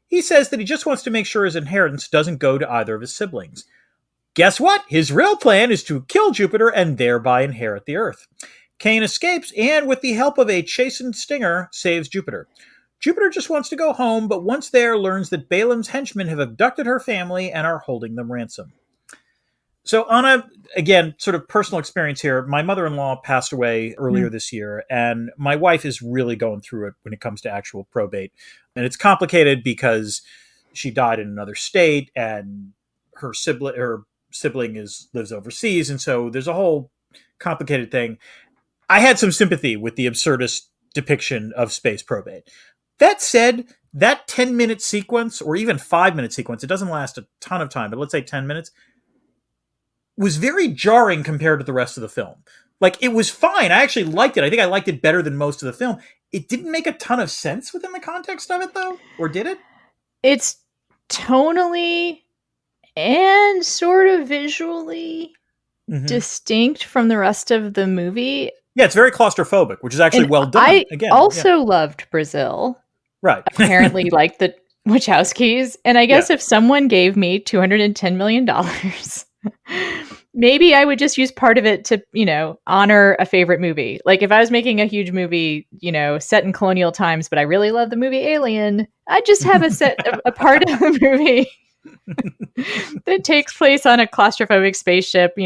He says that he just wants to make sure his inheritance doesn't go to either of his siblings. Guess what? His real plan is to kill Jupiter and thereby inherit the Earth. Kane escapes and, with the help of a chastened Stinger, saves Jupiter. Jupiter just wants to go home, but once there, learns that Balaam's henchmen have abducted her family and are holding them ransom. So, Anna, again, sort of personal experience here. My mother-in-law passed away earlier this year, and my wife is really going through it when it comes to actual probate. And it's complicated because she died in another state, and her sibling lives overseas, and so there's a whole complicated thing. I had some sympathy with the absurdist depiction of space probate. That said, that 10-minute sequence, or even 5-minute sequence, it doesn't last a ton of time, but let's say 10 minutes, was very jarring compared to the rest of the film. Like, it was fine. I actually liked it. I think I liked it better than most of the film. It didn't make a ton of sense within the context of it, though, or did it? It's tonally and sort of visually distinct from the rest of the movie. Yeah, it's very claustrophobic, which is actually well done. I also loved Brazil. Right. Apparently like the Wachowskis. And I guess if someone gave me $210 million, maybe I would just use part of it to, honor a favorite movie. Like, if I was making a huge movie, set in colonial times, but I really love the movie Alien, I'd just have a part of the movie that takes place on a claustrophobic spaceship,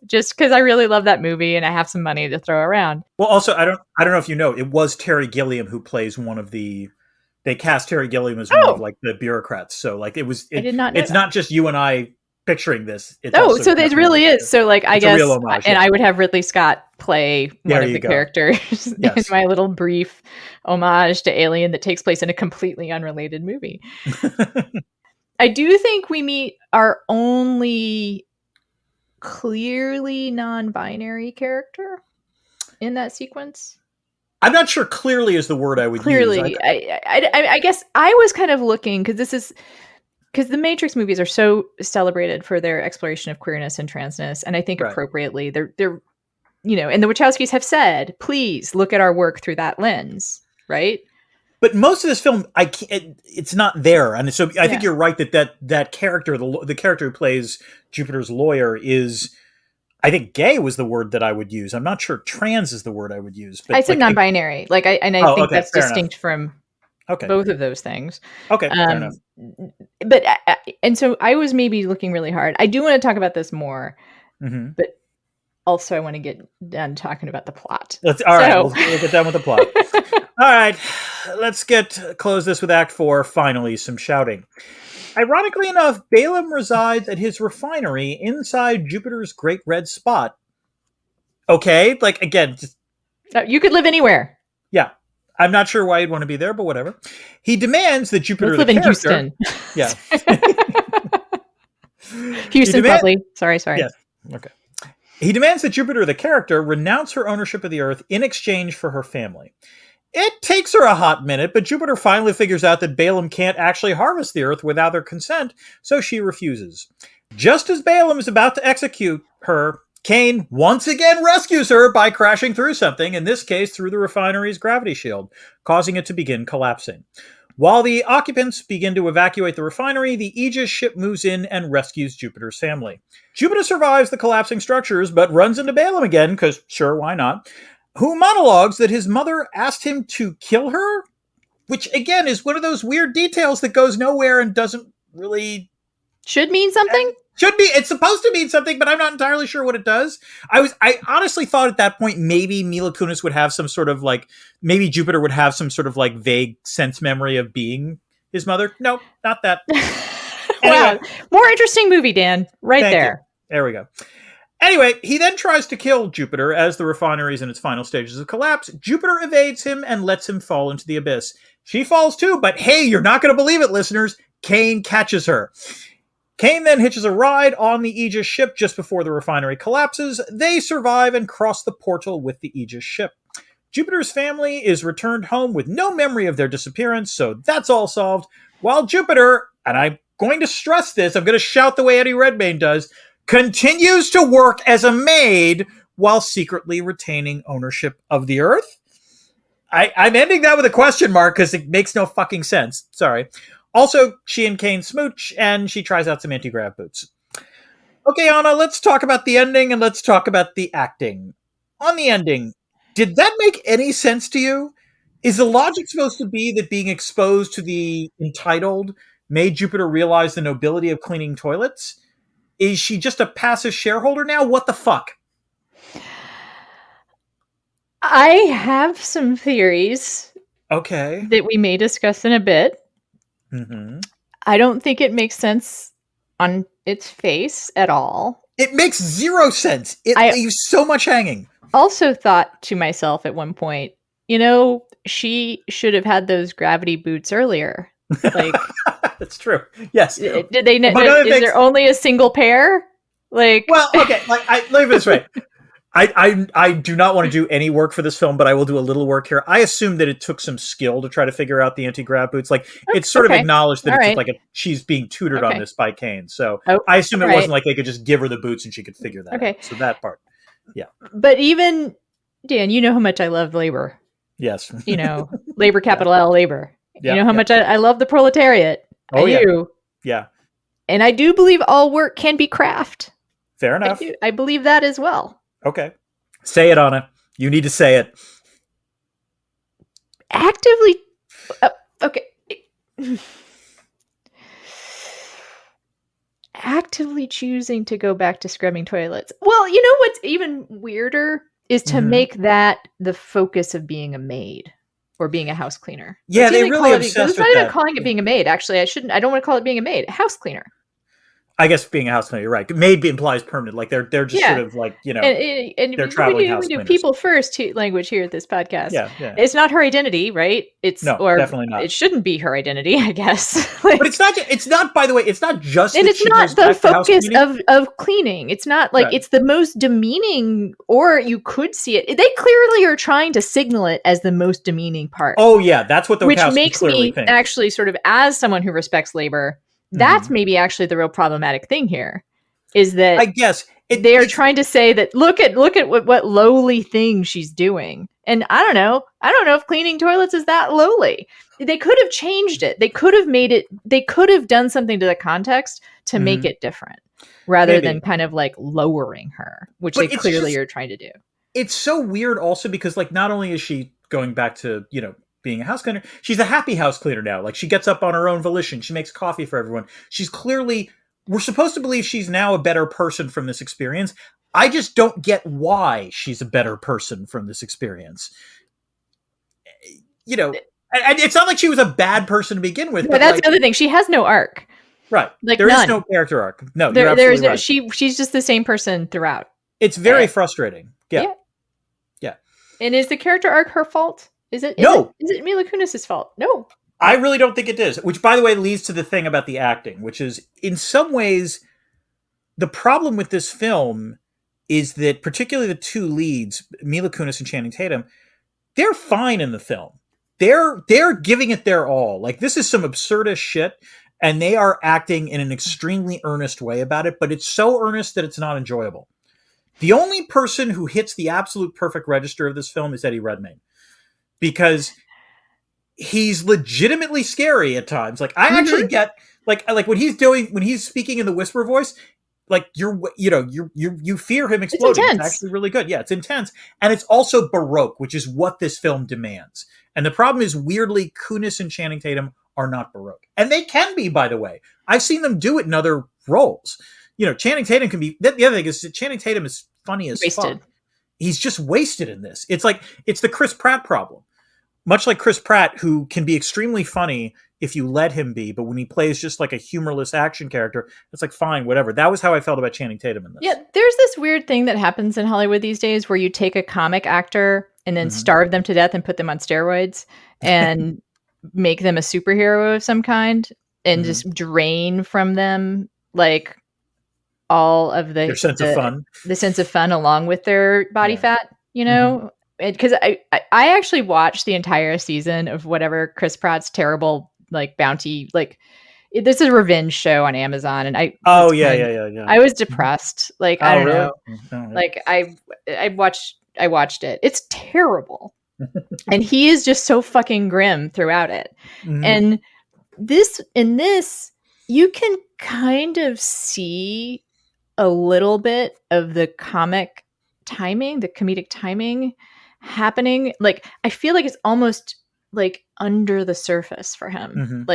just because I really love that movie and I have some money to throw around. Well, also, I don't know if you know, it was Terry Gilliam who plays one of the. They cast Terry Gilliam as one of like the bureaucrats. So like I did not know it's that. Not just you and I picturing this. It's so it really is. So like I guess, homage, and I would have Ridley Scott play one of the characters in my little brief homage to Alien that takes place in a completely unrelated movie. I do think we meet our only clearly non-binary character in that sequence. I'm not sure clearly is the word I would use. I guess I was kind of looking, because the Matrix movies are so celebrated for their exploration of queerness and transness, and I think appropriately they're and the Wachowskis have said, please look at our work through that lens, right? But most of this film, it's not there, and so I think you're right that character, the character who plays Jupiter's lawyer, is, I think, gay was the word that I would use. I'm not sure trans is the word I would use. But I said non-binary. I think that's distinct from both of those things. Okay, fair enough. But and so I was maybe looking really hard. I do want to talk about this more, but also I want to get done talking about the plot. All right, we'll get done with the plot. All right. let's close this with Act 4. Finally, some shouting. Ironically enough, Balaam resides at his refinery inside Jupiter's Great Red Spot. Okay, like, again, just, You could live anywhere. yeah. I'm not sure why you'd want to be there, but whatever. He demands that Jupiter, Let's the live in character... Houston. Yeah. Houston, probably. Sorry. Yes. Okay. He demands that Jupiter, the character, renounce her ownership of the Earth in exchange for her family. It takes her a hot minute, but Jupiter finally figures out that Balaam can't actually harvest the Earth without her consent, so she refuses. Just as Balaam is about to execute her, Cain once again rescues her by crashing through something, in this case through the refinery's gravity shield, causing it to begin collapsing. While the occupants begin to evacuate the refinery, the Aegis ship moves in and rescues Jupiter's family. Jupiter survives the collapsing structures, but runs into Balaam again, because sure, why not? Who monologues that his mother asked him to kill her, which again is one of those weird details that goes nowhere and doesn't really... Should mean something? Should be. It's supposed to mean something, but I'm not entirely sure what it does. I honestly thought at that point maybe Mila Kunis would have some sort of like, maybe Jupiter would have some sort of like vague sense memory of being his mother. No, not that. Wow. More interesting movie, Dan. Right there. You. There we go. Anyway, he then tries to kill Jupiter as the refinery is in its final stages of collapse. Jupiter evades him and lets him fall into the abyss. She falls too, but hey, you're not going to believe it, listeners. Cain catches her. Cain then hitches a ride on the Aegis ship just before the refinery collapses. They survive and cross the portal with the Aegis ship. Jupiter's family is returned home with no memory of their disappearance, so that's all solved. While Jupiter, and I'm going to stress this, I'm going to shout the way Eddie Redmayne does, continues to work as a maid while secretly retaining ownership of the Earth. I'm ending that with a question mark because it makes no fucking sense. Sorry. Also, she and Cain smooch, and she tries out some anti-grav boots. Okay, Anna, let's talk about the ending, and let's talk about the acting. On the ending, did that make any sense to you? Is the logic supposed to be that being exposed to the entitled made Jupiter realize the nobility of cleaning toilets? Is she just a passive shareholder now? What the fuck? I have some theories. Okay. That we may discuss in a bit. Mm-hmm. I don't think it makes sense on its face at all. It makes zero sense. It leaves so much hanging. Also thought to myself at one point, she should have had those gravity boots earlier. Like, that's true. Yes. Did they? Is there only a single pair? Like, well, okay. Like, let me put this right. I do not want to do any work for this film, but I will do a little work here. I assume that it took some skill to try to figure out the anti-grav boots. Like, it's sort of acknowledged that it's like she's being tutored on this by Cain. So I assume it wasn't like they could just give her the boots and she could figure that out. So that part, yeah. But even, Dan, you know how much I love labor. Yes. Labor, capital L, labor. You know how much I love the proletariat. Oh, I do. Yeah. And I do believe all work can be craft. Fair enough. I believe that as well. Okay. Say it, Anna. You need to say it. Actively. Okay. Actively choosing to go back to scrubbing toilets. Well, you know what's even weirder is to make that the focus of being a maid or being a house cleaner. Yeah, they really obsessed with that. It's not even calling it being a maid. Actually, I don't want to call it being a maid. House cleaner. I guess being a house cleaner, you're right. Maid implies permanent. Like they're just sort of like, and they're traveling house we do cleaners. people first language here at this podcast. Yeah. It's not her identity, right? Definitely not. It shouldn't be her identity, I guess. But it's not, by the way, it's not just and it's not the focus of cleaning. It's not like it's the most demeaning, or you could see it. They clearly are trying to signal it as the most demeaning part. Oh yeah, that's what the which makes me think. Actually sort of, as someone who respects labor, that's maybe actually the real problematic thing here, is that I guess they're trying to say that look at what lowly thing she's doing. And I don't know if cleaning toilets is that lowly. They could have changed it. They could have made it. They could have done something to the context to make it different, rather than kind of like lowering her, which they clearly are trying to do. It's so weird, also because like not only is she going back to being a house cleaner, she's a happy house cleaner now. Like she gets up on her own volition. She makes coffee for everyone. She's clearly, we're supposed to believe she's now a better person from this experience. I just don't get why she's a better person from this experience. And it's not like she was a bad person to begin with. Yeah, but that's the other thing. She has no arc. Right. Like There is none. no character arc. No, you're absolutely right. She's just the same person throughout. It's very frustrating. Yeah. Yeah. And is the character arc her fault? Is it Mila Kunis's fault? No. I really don't think it is. Which, by the way, leads to the thing about the acting, which is, in some ways, the problem with this film is that, particularly the two leads, Mila Kunis and Channing Tatum, they're fine in the film. They're giving it their all. Like, this is some absurdist shit, and they are acting in an extremely earnest way about it, but it's so earnest that it's not enjoyable. The only person who hits the absolute perfect register of this film is Eddie Redmayne, because he's legitimately scary at times. Like, I actually get like when he's speaking in the whisper voice, like you fear him exploding. It's actually really good. Yeah, it's intense, and it's also Baroque, which is what this film demands. And the problem is, weirdly, Kunis and Channing Tatum are not Baroque, and they can be. By the way, I've seen them do it in other roles. Channing Tatum can be. The other thing is that Channing Tatum is funny as fuck. He's just wasted in this. It's like it's the Chris Pratt problem. Much like Chris Pratt, who can be extremely funny if you let him be, but when he plays just like a humorless action character, it's like, fine, whatever. That was how I felt about Channing Tatum in this. Yeah, there's this weird thing that happens in Hollywood these days where you take a comic actor and then starve them to death and put them on steroids and make them a superhero of some kind and just drain from them like all of the sense of fun. The sense of fun along with their body fat, because I actually watched the entire season of whatever Chris Pratt's terrible like bounty, like this is a revenge show on Amazon, and I was depressed. Like I don't know, like I watched it. It's terrible, and he is just so fucking grim throughout it. And this you can kind of see a little bit of the comedic timing happening. Like I feel like it's almost like under the surface for him,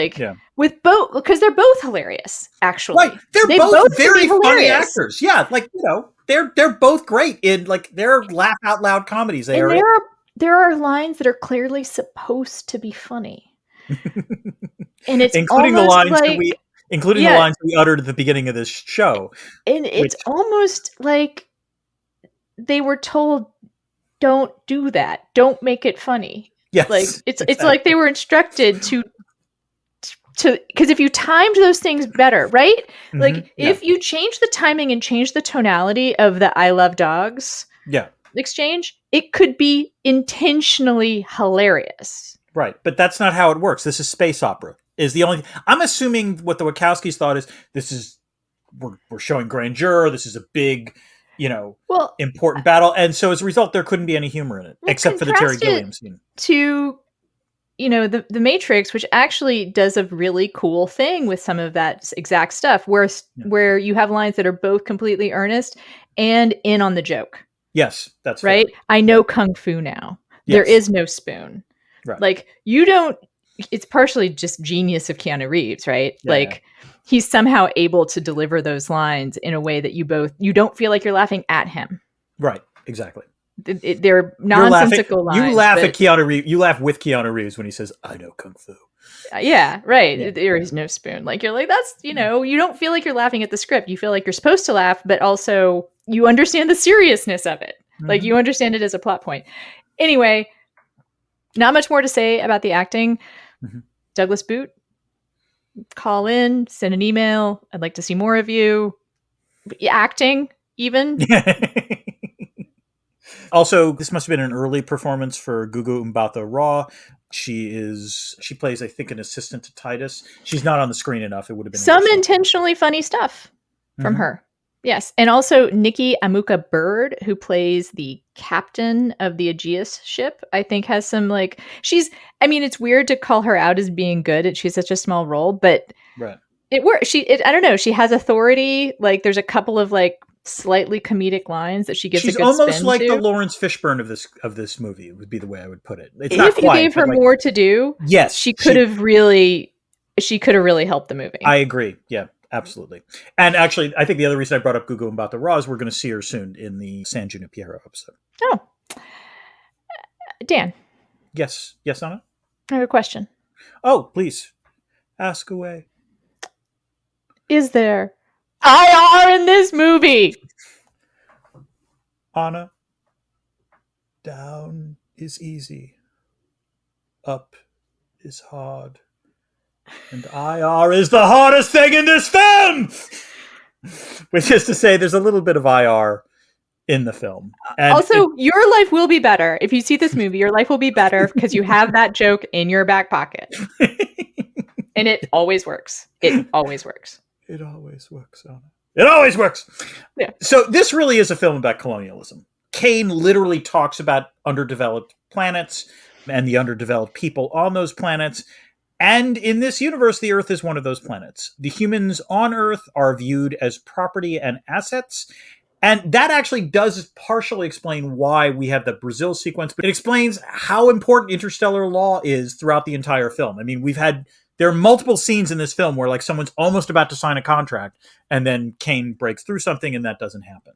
with both, because they're both hilarious. Actually, right? They both very funny actors. Yeah, like they're both great in like their laugh out loud comedies. There are lines that are clearly supposed to be funny, and it's including the lines the lines we uttered at the beginning of this show. And it's almost like they were told, don't do that. Don't make it funny. Yes. Like it's like they were instructed to because if you timed those things better, right? Like if you change the timing and change the tonality of the I love dogs exchange, it could be intentionally hilarious. Right. But that's not how it works. This is space opera. Is the only I'm assuming what the Wachowskis thought is we're showing grandeur. This is a big, important battle, and so as a result, there couldn't be any humor in it, except for the Terry Gilliam scene. To the Matrix, which actually does a really cool thing with some of that exact stuff, where you have lines that are both completely earnest and in on the joke. Yes, that's right. Fair. I know kung fu now. Yes. There is no spoon. Right. Like you don't. It's partially just genius of Keanu Reeves, right? He's somehow able to deliver those lines in a way that you don't feel like you're laughing at him. Right. Exactly. They're nonsensical lines. You laugh at Keanu Reeves. You laugh with Keanu Reeves when he says, "I know kung fu." Yeah. Right. Yeah. There is no spoon. Like you're like, that's, you don't feel like you're laughing at the script. You feel like you're supposed to laugh, but also you understand the seriousness of it. Like you understand it as a plot point. Anyway, not much more to say about the acting. Douglas Boot, call in, send an email. I'd like to see more of you. Acting, even. Also, this must have been an early performance for Gugu Mbatha Raw. She plays, I think, an assistant to Titus. She's not on the screen enough. It would have been some intentionally funny stuff from her. Yes. And also Nikki Amuka Bird, who plays the captain of the Aegeus ship, I think has some it's weird to call her out as being good. She's such a small role, but it works. I don't know. She has authority. Like there's a couple of like slightly comedic lines that she gives. She's a good almost spin like to. the Lawrence Fishburne of this movie would be the way I would put it. It's if not quite, you gave her more to do, yes, she could have really helped the movie. I agree. Yeah. Absolutely. And actually, I think the other reason I brought up Gugu Mbatha Raw is we're going to see her soon in the San Junipero episode. Oh. Dan. Yes. Yes, Anna? I have a question. Oh, please ask away. Is there IR in this movie? Anna, down is easy, up is hard, and IR is the hardest thing in this film. Which is to say, there's a little bit of IR in the film. And also, your life will be better. If you see this movie, your life will be better because you have that joke in your back pocket. And it always works. It always works. It always works, Anna. It always works. Yeah. So this really is a film about colonialism. Kane literally talks about underdeveloped planets and the underdeveloped people on those planets. And in this universe, the Earth is one of those planets. The humans on Earth are viewed as property and assets. And that actually does partially explain why we have the Brazil sequence, but it explains how important interstellar law is throughout the entire film. I mean, there are multiple scenes in this film where like someone's almost about to sign a contract and then Kane breaks through something and that doesn't happen.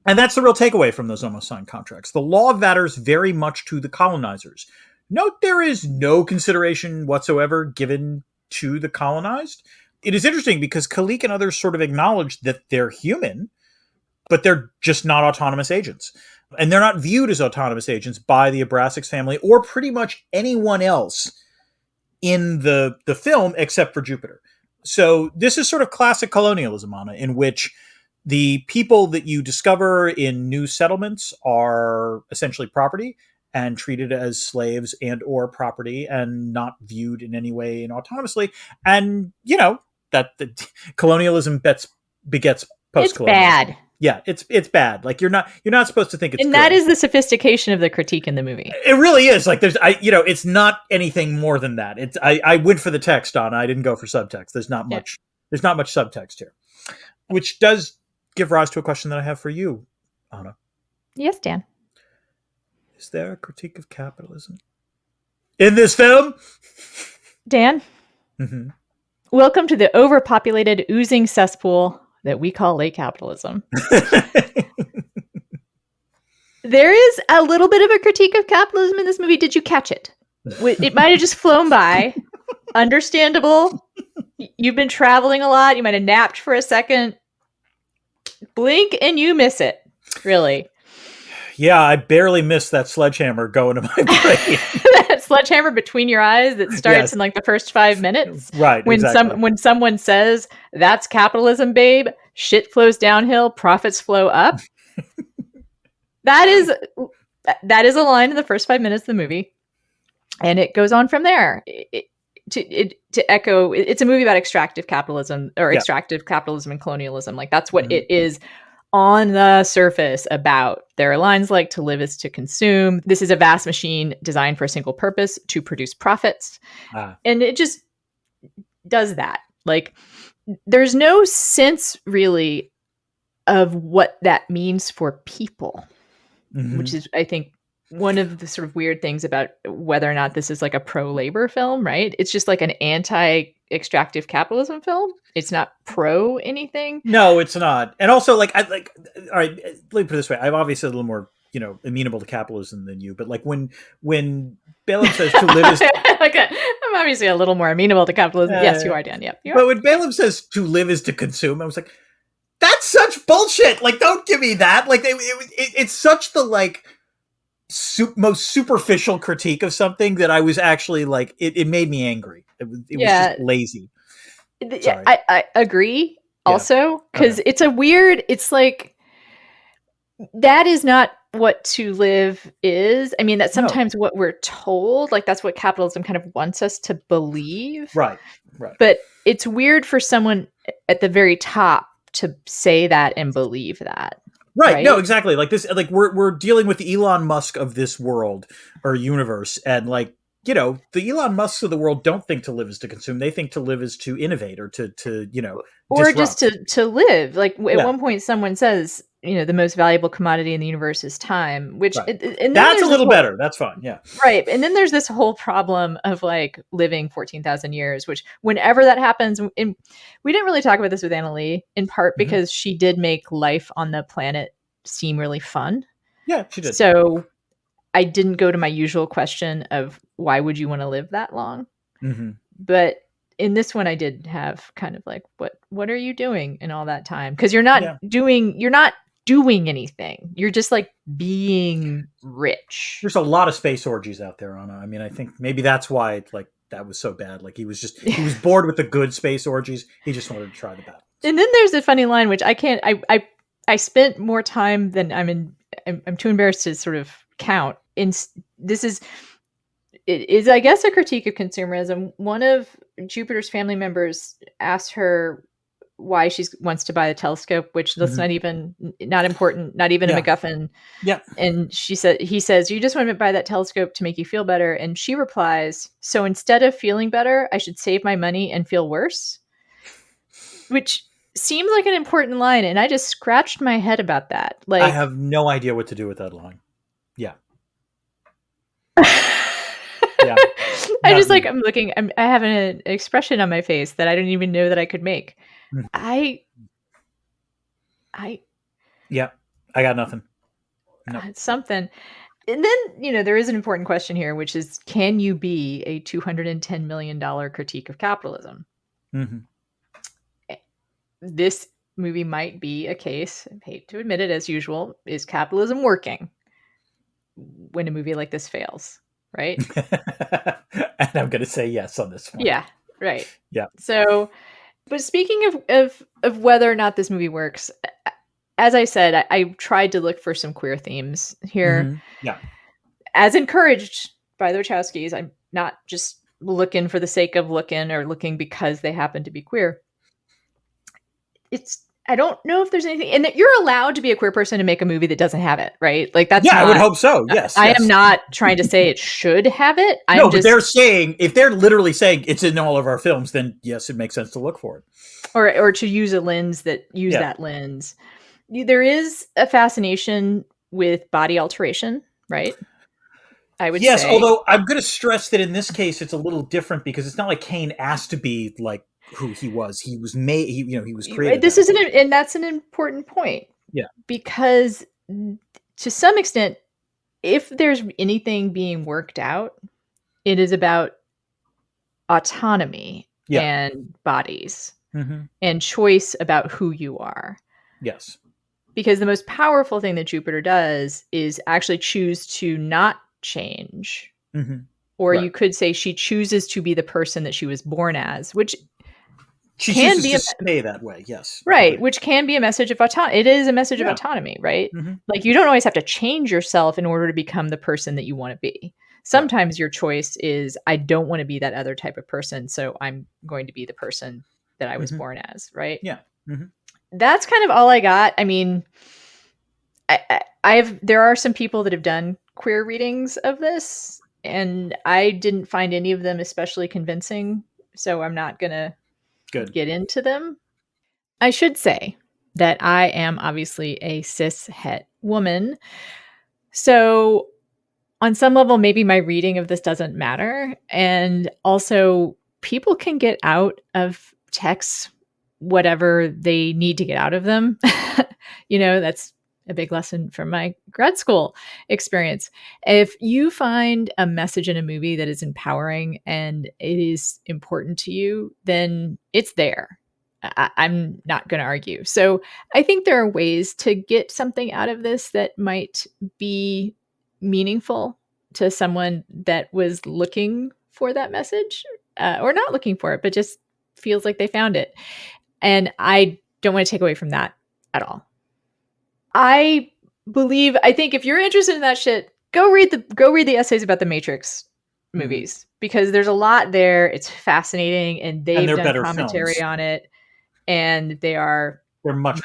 And that's the real takeaway from those almost signed contracts. The law matters very much to the colonizers. Note there is no consideration whatsoever given to the colonized. It is interesting because Khalik and others sort of acknowledge that they're human, but they're just not autonomous agents. And they're not viewed as autonomous agents by the Abrasix family or pretty much anyone else in the film except for Jupiter. So this is sort of classic colonialism, Anna, in which the people that you discover in new settlements are essentially property and treated as slaves and or property and not viewed in any way autonomously. And, you know, that the colonialism begets post-colonialism. It's bad. Yeah, it's bad. Like you're not supposed to think it's and good. That is the sophistication of the critique in the movie. It really is. Like it's not anything more than that. I went for the text, Anna. I didn't go for subtext. There's not much subtext here. Which does give rise to a question that I have for you, Anna. Yes, Dan. Is there a critique of capitalism in this film? Dan? Mm-hmm. Welcome to the overpopulated, oozing cesspool that we call late capitalism. There is a little bit of a critique of capitalism in this movie. Did you catch it? It might have just flown by. Understandable. You've been traveling a lot. You might have napped for a second. Blink and you miss it. Really. Yeah, I barely missed that sledgehammer going to my brain. That sledgehammer between your eyes that starts in like the first 5 minutes. Right. When exactly. when someone says, "That's capitalism, babe," shit flows downhill, profits flow up. That is a line in the first 5 minutes of the movie. And it goes on from there. To echo, it's a movie about extractive capitalism extractive capitalism and colonialism. Like that's what it is on the surface about. There are lines like "to live is to consume." This is a vast machine designed for a single purpose, to produce profits. And it just does that. Like there's no sense really of what that means for people, which is, I think, one of the sort of weird things about whether or not this is like a pro-labor film, right? It's just like an anti-extractive capitalism film. It's not pro anything. No, it's not. And also, all right, let me put it this way. I'm obviously a little more, amenable to capitalism than you, but like when Balaam says to live is... I'm obviously a little more amenable to capitalism. Yes, you are, Dan. Yep. But when Balaam says to live is to consume, I was like, that's such bullshit. Like, don't give me that. Like, it's such the, like... most superficial critique of something that I was actually like, it made me angry. It was just lazy. Sorry. I agree also, because it's like, that is not what to live is. I mean, that's sometimes what we're told. Like that's what capitalism kind of wants us to believe. Right. But it's weird for someone at the very top to say that and believe that. Right. No, exactly. Like this, like we're dealing with the Elon Musk of this world or universe. And like, the Elon Musks of the world don't think to live is to consume. They think to live is to innovate or to or disrupt. Just to live. Like at one point someone says, the most valuable commodity in the universe is time, which and that's a little better. That's fine. Yeah. Right. And then there's this whole problem of like living 14,000 years, which whenever that happens, and we didn't really talk about this with Anna Lee, in part because she did make life on the planet seem really fun. Yeah, she did. So I didn't go to my usual question of why would you want to live that long? Mm-hmm. But in this one, I did have kind of like, what are you doing in all that time? Because you're not doing anything. You're just like being rich. There's a lot of space orgies out there, Anna. I mean, I think maybe that's why like that was so bad. Like he was bored with the good space orgies. He just wanted to try the bad. And then there's a funny line which I can't. I spent more time than I'm too embarrassed to sort of count. This is it is, I guess, a critique of consumerism. One of Jupiter's family members asked her why she wants to buy a telescope, which that's not important, not even a MacGuffin. Yeah. And he says, you just want to buy that telescope to make you feel better. And she replies, so instead of feeling better, I should save my money and feel worse, which seems like an important line. And I just scratched my head about that. Like, I have no idea what to do with that line. Yeah. Yeah. I just like, I'm looking, I have an expression on my face that I didn't even know that I could make. Yeah, I got nothing. No. Something. And then, there is an important question here, which is, can you be a $210 million critique of capitalism? Mm-hmm. This movie might be a case, I hate to admit it as usual, is capitalism working when a movie like this fails, right? And I'm going to say yes on this one. Yeah, right. Yeah. So, but speaking of whether or not this movie works, as I said, I tried to look for some queer themes here. Mm-hmm. Yeah. As encouraged by the Wachowskis. I'm not just looking for the sake of looking or looking because they happen to be queer. I don't know if there's anything, and that you're allowed to be a queer person and make a movie that doesn't have it, right? Like that's I would hope so. Yes. I am not trying to say it should have it. But they're saying, if they're literally saying it's in all of our films, then yes, it makes sense to look for it. Or to use a lens that that lens. There is a fascination with body alteration, right? I would say. Yes, although I'm going to stress that in this case, it's a little different because it's not like Kane asked to be like who he was. He was made. He was created. This is and that's an important point. Yeah, because to some extent, if there's anything being worked out, it is about autonomy and bodies and choice about who you are. Yes. Because the most powerful thing that Jupiter does is actually choose to not change. Or you could say she chooses to be the person that she was born as, which she can be to stay that way. Yes. Right. Which can be a message of autonomy. It is a message of autonomy, right? Like you don't always have to change yourself in order to become the person that you want to be. Sometimes your choice is, I don't want to be that other type of person, so I'm going to be the person that I was born as, right? Yeah. That's kind of all I got. I mean, there are some people that have done queer readings of this, and I didn't find any of them especially convincing, so I'm not gonna get into them. I should say that I am obviously a cis het woman, so on some level, maybe my reading of this doesn't matter, and also people can get out of texts whatever they need to get out of them. That's a big lesson from my grad school experience. If you find a message in a movie that is empowering and it is important to you, then it's there. I'm not going to argue. So I think there are ways to get something out of this that might be meaningful to someone that was looking for that message, or not looking for it, but just feels like they found it. And I don't want to take away from that at all. I think if you're interested in that shit, go read the essays about the Matrix movies, because there's a lot there. It's fascinating, and they've done commentary on it, and they're much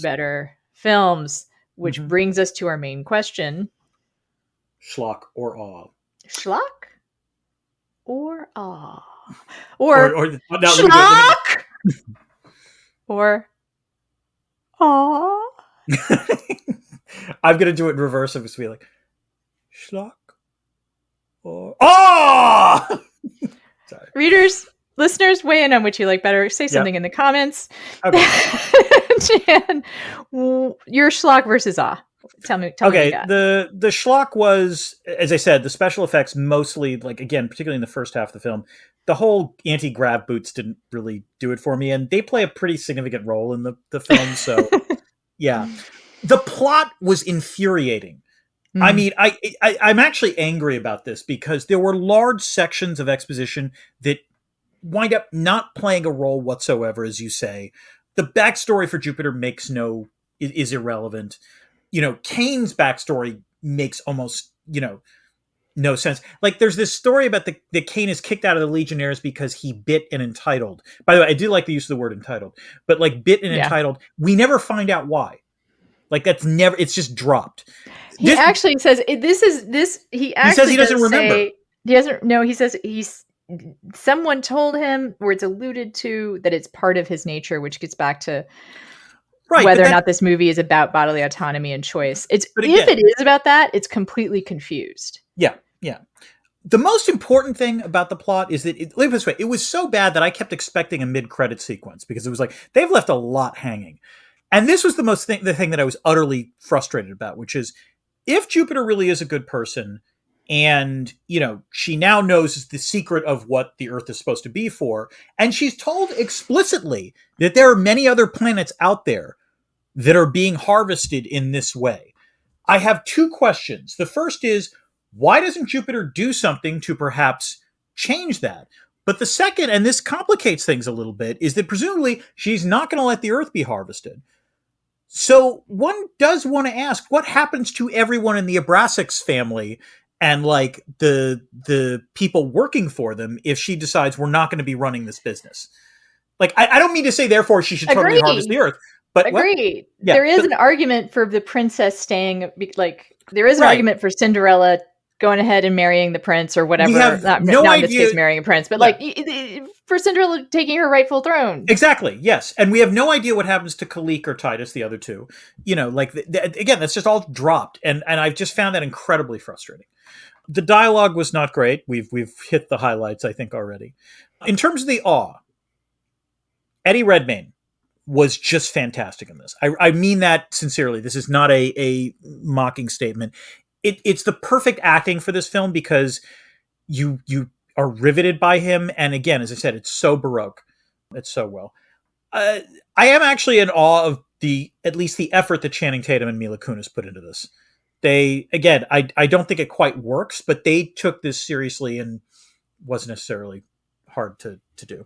better films, which brings us to our main question. Schlock or awe? Schlock or awe? Or no, schlock? Or aw. I'm gonna do it in reverse. It's be like schlock or aw. Sorry. Readers, listeners, weigh in on which you like better. Say something in the comments. Okay. Jan, your schlock versus awe. Tell me what you Okay, got. the schlock was, as I said, the special effects mostly, like, again, particularly in the first half of the film, the whole anti-grav boots didn't really do it for me, and they play a pretty significant role in the film. So yeah, the plot was infuriating. I Mm, mean, I'm actually angry about this because there were large sections of exposition that wind up not playing a role whatsoever, as you say. The backstory for Jupiter makes no is irrelevant. Kane's backstory makes almost no sense. Like, there's this story about the Kane is kicked out of the Legionnaires because he bit an entitled. By the way, I do like the use of the word entitled, but like bit an yeah. entitled. We never find out why. Like, that's never. It's just dropped. He This actually says this is this. He He says actually he doesn't does remember. say he doesn't. No, he says he's. Someone told him, or it's alluded to, that it's part of his nature, which gets back to Right, but whether or that. not this movie is about bodily autonomy and choice. It's But if again, it is about that, it's completely confused. yeah, yeah. The most important thing about the plot is that, let me put it this way, it was so bad that I kept expecting a mid-credit sequence because it was like, they've left a lot hanging. And this was the thing that I was utterly frustrated about, which is, if Jupiter really is a good person, and, she now knows the secret of what the Earth is supposed to be for, and she's told explicitly that there are many other planets out there that are being harvested in this way. I have two questions. The first is, why doesn't Jupiter do something to perhaps change that? But the second, and this complicates things a little bit, is that presumably she's not going to let the Earth be harvested. So one does want to ask, what happens to everyone in the Abrasix family and, like, the people working for them if she decides we're not going to be running this business? Like, I don't mean to say therefore she should totally harvest the Agreed. Earth, but what? Agreed. Yeah, There is but an argument for the princess staying. Like, there is an right. argument for Cinderella going ahead and marrying the prince or We whatever. have Not no not in this case idea. marrying a prince, but Yeah, like for Cinderella taking her rightful throne. exactly. Yes, and we have no idea what happens to Kalik or Titus, the other two. Like, again, that's just all dropped, and I've just found that incredibly frustrating. The dialogue was not great. We've hit the highlights, I think, already. In terms of the awe, Eddie Redmayne was just fantastic in this. I mean that sincerely. This is not a mocking statement. It's the perfect acting for this film because you are riveted by him, and again, as I said, it's so baroque. It's so well. I am actually in awe of at least the effort that Channing Tatum and Mila Kunis put into this. I don't think it quite works, but they took this seriously and wasn't necessarily hard to do.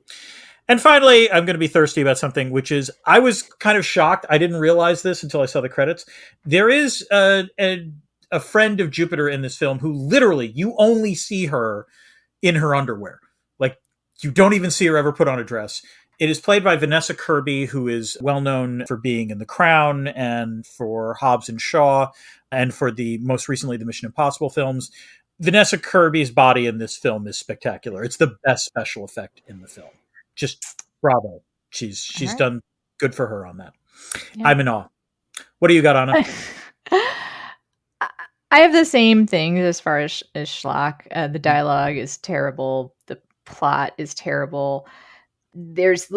And finally, I'm going to be thirsty about something, which is, I was kind of shocked. I didn't realize this until I saw the credits. There is a friend of Jupiter in this film who literally, you only see her in her underwear. Like, you don't even see her ever put on a dress. It is played by Vanessa Kirby, who is well known for being in The Crown and for Hobbs and Shaw, and for most recently the Mission Impossible films. Vanessa Kirby's body in this film is spectacular. It's the best special effect in the film. Just bravo. She's Right. done good for her on that. Yeah. I'm in awe. What do you got, Anna? I have the same thing as far as schlock. The dialogue is terrible. The plot is terrible. There's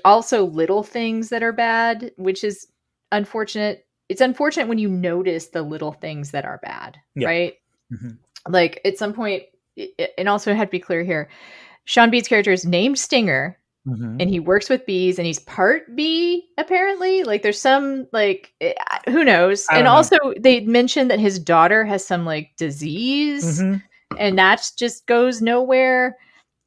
also little things that are bad, which is unfortunate. It's unfortunate when you notice the little things that are bad, Yeah. right? Mm-hmm. Like, at some point, and also it had to be clear here, Sean Bean's character is named Stinger, Mm-hmm. and he works with bees, and he's part bee, apparently. Like, there's some, like, who knows? I And don't know. also, they mentioned that his daughter has some, like, disease, Mm-hmm. and that just goes nowhere.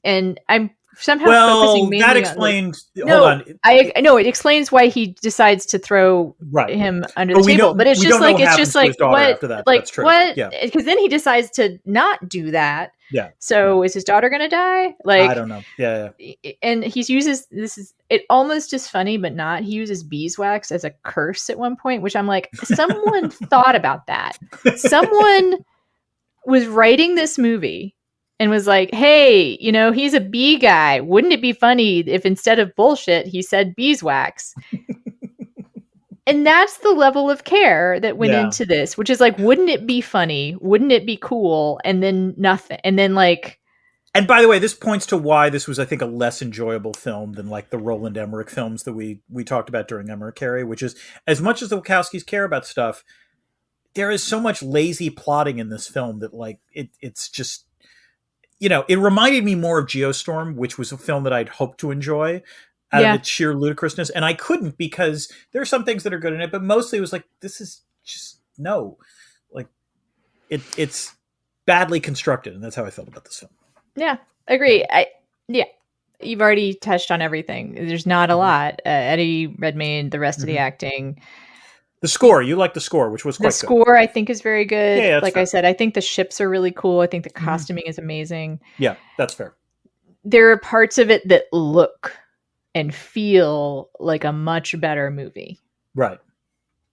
And I'm somehow focusing Well, mainly that on, like, explains. Hold no, on. I know it explains why he decides to throw Right. him under But the we table. know But it's we just don't know like what happens to his daughter after that. That's true. what? Yeah. Because then he decides to not do that. Yeah. So is his daughter gonna die? I don't know. Yeah. And he uses it almost is funny, but not. He uses beeswax as a curse at one point, which I'm like, someone thought about that. Someone was writing this movie and was like, hey, he's a bee guy. Wouldn't it be funny if instead of bullshit, he said beeswax? And that's the level of care that went Yeah. into this, which is like, wouldn't it be funny? Wouldn't it be cool? And then nothing. And then, like, And by the way, this points to why this was, I think, a less enjoyable film than, like, the Roland Emmerich films that we talked about during Emmerich Carey, which is, as much as the Wachowskis care about stuff, there is so much lazy plotting in this film that like it's just, it reminded me more of Geostorm, which was a film that I'd hoped to enjoy out of Yeah. its sheer ludicrousness, and I couldn't because there are some things that are good in it, but mostly it was like, this is just no, like it's badly constructed, and that's how I felt about this film. Yeah. Agree. Yeah. You've already touched on everything. There's not a lot. Eddie Redmayne, the rest of the acting. The score, you like the score, which was The quite good. score, I think, is very good. Yeah, that's Like I fair. said, I think the ships are really cool. I think the costuming is amazing. Yeah, that's fair. There are parts of it that look and feel like a much better movie. Right.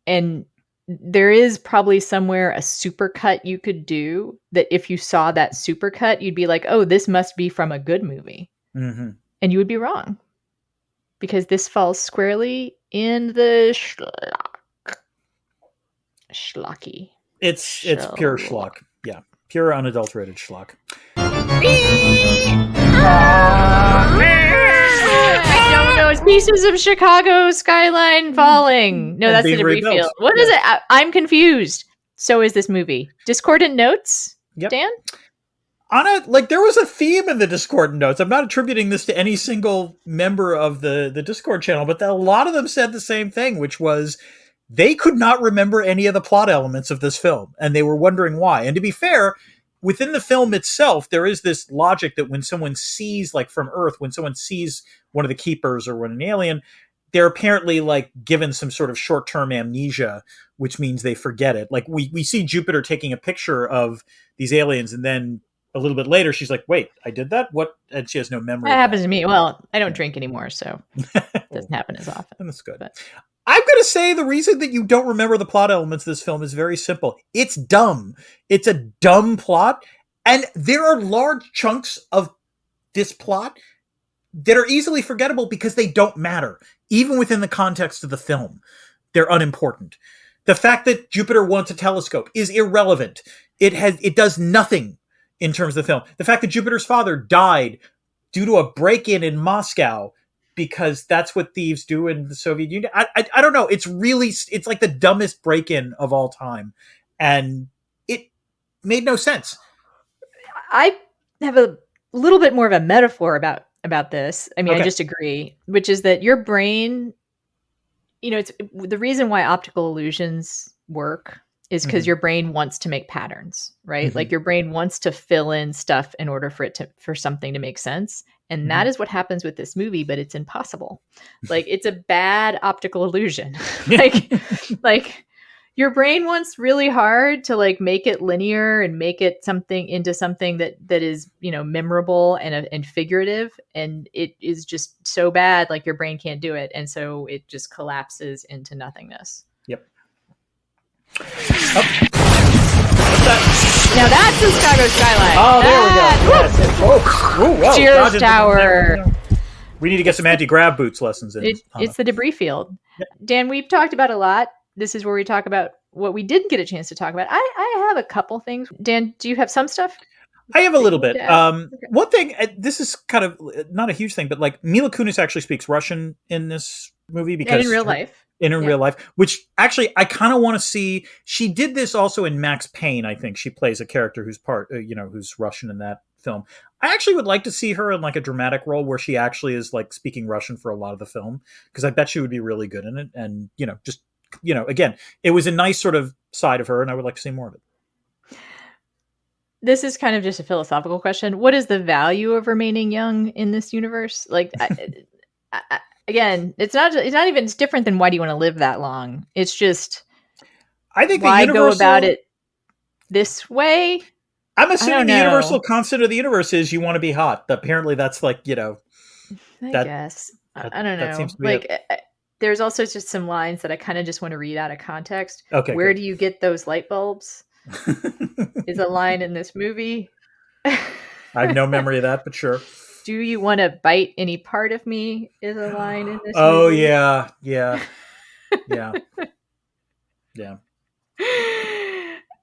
And there is probably somewhere a supercut you could do that if you saw that supercut, you'd be like, oh, this must be from a good movie. Mm-hmm. And you would be wrong. Because this falls squarely in the schlocky. It's pure schlock. Yeah, pure unadulterated schlock. I don't know. It's pieces of Chicago skyline falling. No, And that's the being debris rebuilt. field. What is it? I'm confused. So is this movie. Discordant notes? Yep. Dan? Anna, like there was a theme in the Discord notes. I'm not attributing this to any single member of the Discord channel, but a lot of them said the same thing, which was they could not remember any of the plot elements of this film, and they were wondering why. And to be fair, within the film itself, there is this logic that when someone sees, like from Earth, when someone sees one of the keepers or when an alien, they're apparently like given some sort of short-term amnesia, which means they forget it. Like we see Jupiter taking a picture of these aliens, and then a little bit later, she's like, wait, I did that? What? And she has no memory. That happens to me. Well, I don't drink anymore, so it doesn't happen as often. That's good. But I'm going to say the reason that you don't remember the plot elements of this film is very simple. It's dumb. It's a dumb plot. And there are large chunks of this plot that are easily forgettable because they don't matter. Even within the context of the film, they're unimportant. The fact that Jupiter wants a telescope is irrelevant. It does nothing in terms of the film. The fact that Jupiter's father died due to a break-in in Moscow because that's what thieves do in the Soviet Union. I don't know. It's like the dumbest break-in of all time. And it made no sense. I have a little bit more of a metaphor about this. I mean, Okay. I just agree, which is that your brain, it's the reason why optical illusions work is because your brain wants to make patterns, right? Like your brain wants to fill in stuff in order for something to make sense. And that is what happens with this movie, but it's impossible. Like it's a bad optical illusion. like your brain wants really hard to like make it linear and make it into something that is, memorable and figurative. And it is just so bad, like your brain can't do it. And so it just collapses into nothingness. Yep. Now that's the Chicago skyline. Oh, there we go. Yes. Oh, whoa, Cheers Tower. We need to get some anti-grav boots lessons in. It's the debris field. Yep. Dan, we've talked about a lot. This is where we talk about what we didn't get a chance to talk about. I have a couple things. Dan, do you have some stuff? I have a little bit. Okay. One thing, this is kind of not a huge thing, but like Mila Kunis actually speaks Russian in this movie because in real life. Real life, which actually I kind of want to see. She did this also in Max Payne. I think she plays a character who's who's Russian in that film. I actually would like to see her in like a dramatic role where she actually is like speaking Russian for a lot of the film, because I bet she would be really good in it. And again, it was a nice sort of side of her, and I would like to see more of it. This is kind of just a philosophical question. What is the value of remaining young in this universe? Like, again, it's different than why do you want to live that long? It's just, I think why go about it this way? I'm assuming the universal constant of the universe is you want to be hot. Apparently that's like, I guess. I don't know. That seems to be there's also just some lines that I kind of just want to read out of context. Okay. Where do you get those light bulbs? Is a line in this movie. I have no memory of that, but sure. Do you want to bite any part of me? Is a line in this movie. Oh, yeah.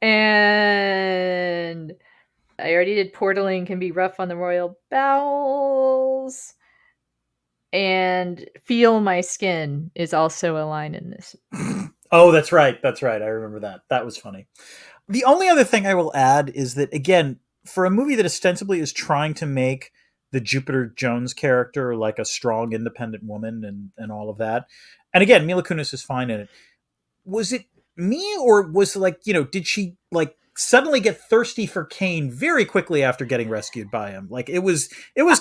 And I already did portaling can be rough on the royal bowels. And feel my skin is also a line in this. Oh, that's right. That's right. I remember that. That was funny. The only other thing I will add is that, again, for a movie that ostensibly is trying to make the Jupiter Jones character like a strong, independent woman and all of that, and again, Mila Kunis is fine in it. Was it me, or was, like, did she, like, suddenly get thirsty for Kane very quickly after getting rescued by him? Like, it was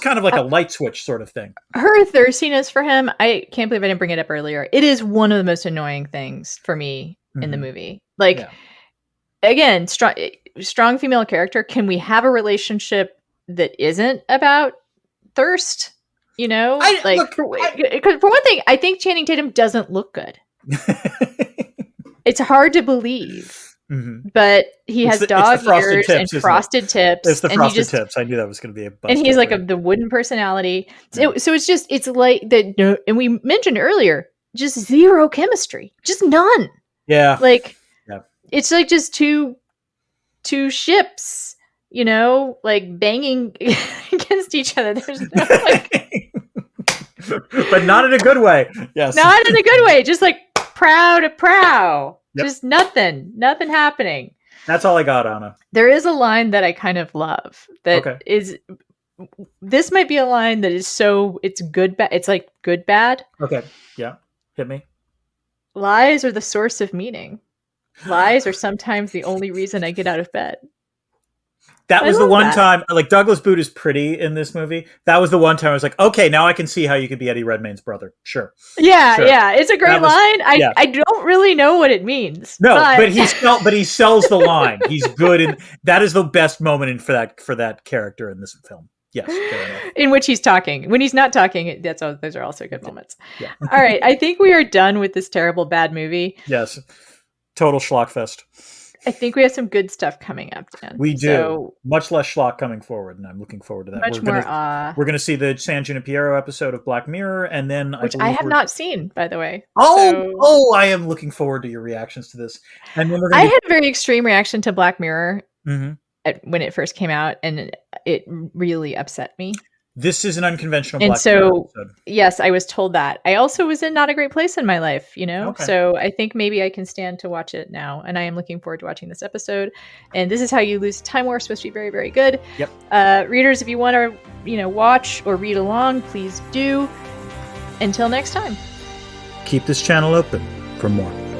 kind of like a light switch sort of thing. Her thirstiness for him, I can't believe I didn't bring it up earlier. It is one of the most annoying things for me in the movie. Like, Yeah. again, strong female character. Can we have a relationship that isn't about thirst? For one thing, I think Channing Tatum doesn't look good. It's hard to believe. But he has dog ears and frosted tips. It's the frosted tips. I knew that was going to be a bust. And he's like the wooden personality. So it's like that. And we mentioned earlier, just zero chemistry, just none. Yeah. Like, it's like just two ships, like banging against each other. There's no, like, but not in a good way. Yes. Not in a good way. Just like prow to prow. Yep. Just nothing happening. That's all I got, Anna. There is a line that I kind of love that is, this might be a line that is it's good, bad. It's like good, bad. Okay. Yeah. Hit me. Lies are the source of meaning. Lies are sometimes the only reason I get out of bed. That was the one time, like, Douglas Booth is pretty in this movie. That was the one time I was like, okay, now I can see how you could be Eddie Redmayne's brother. Sure. Yeah, sure. Yeah. It's a great line. I don't really know what it means. No, but he sells the line. He's good, and that is the best moment for that character in this film. Yes. In which he's talking. When he's not talking, those are also good moments. Yeah. All right. I think we are done with this terrible, bad movie. Yes. Total schlockfest. I think we have some good stuff coming up, Dan. We do. So, much less schlock coming forward, and I'm looking forward to that. We're going to see the San Junipero episode of Black Mirror, and then which I have not seen, by the way. I am looking forward to your reactions to this. And then I had a very extreme reaction to Black Mirror when it first came out, and it really upset me. This is an unconventional Black Mirror episode. Yes, I was told that. I also was in not a great place in my life, Okay. So I think maybe I can stand to watch it now, and I am looking forward to watching this episode. And This Is How You Lose Time War is supposed to be very, very good. Yep. Readers, if you want to, watch or read along, please do. Until next time. Keep this channel open for more.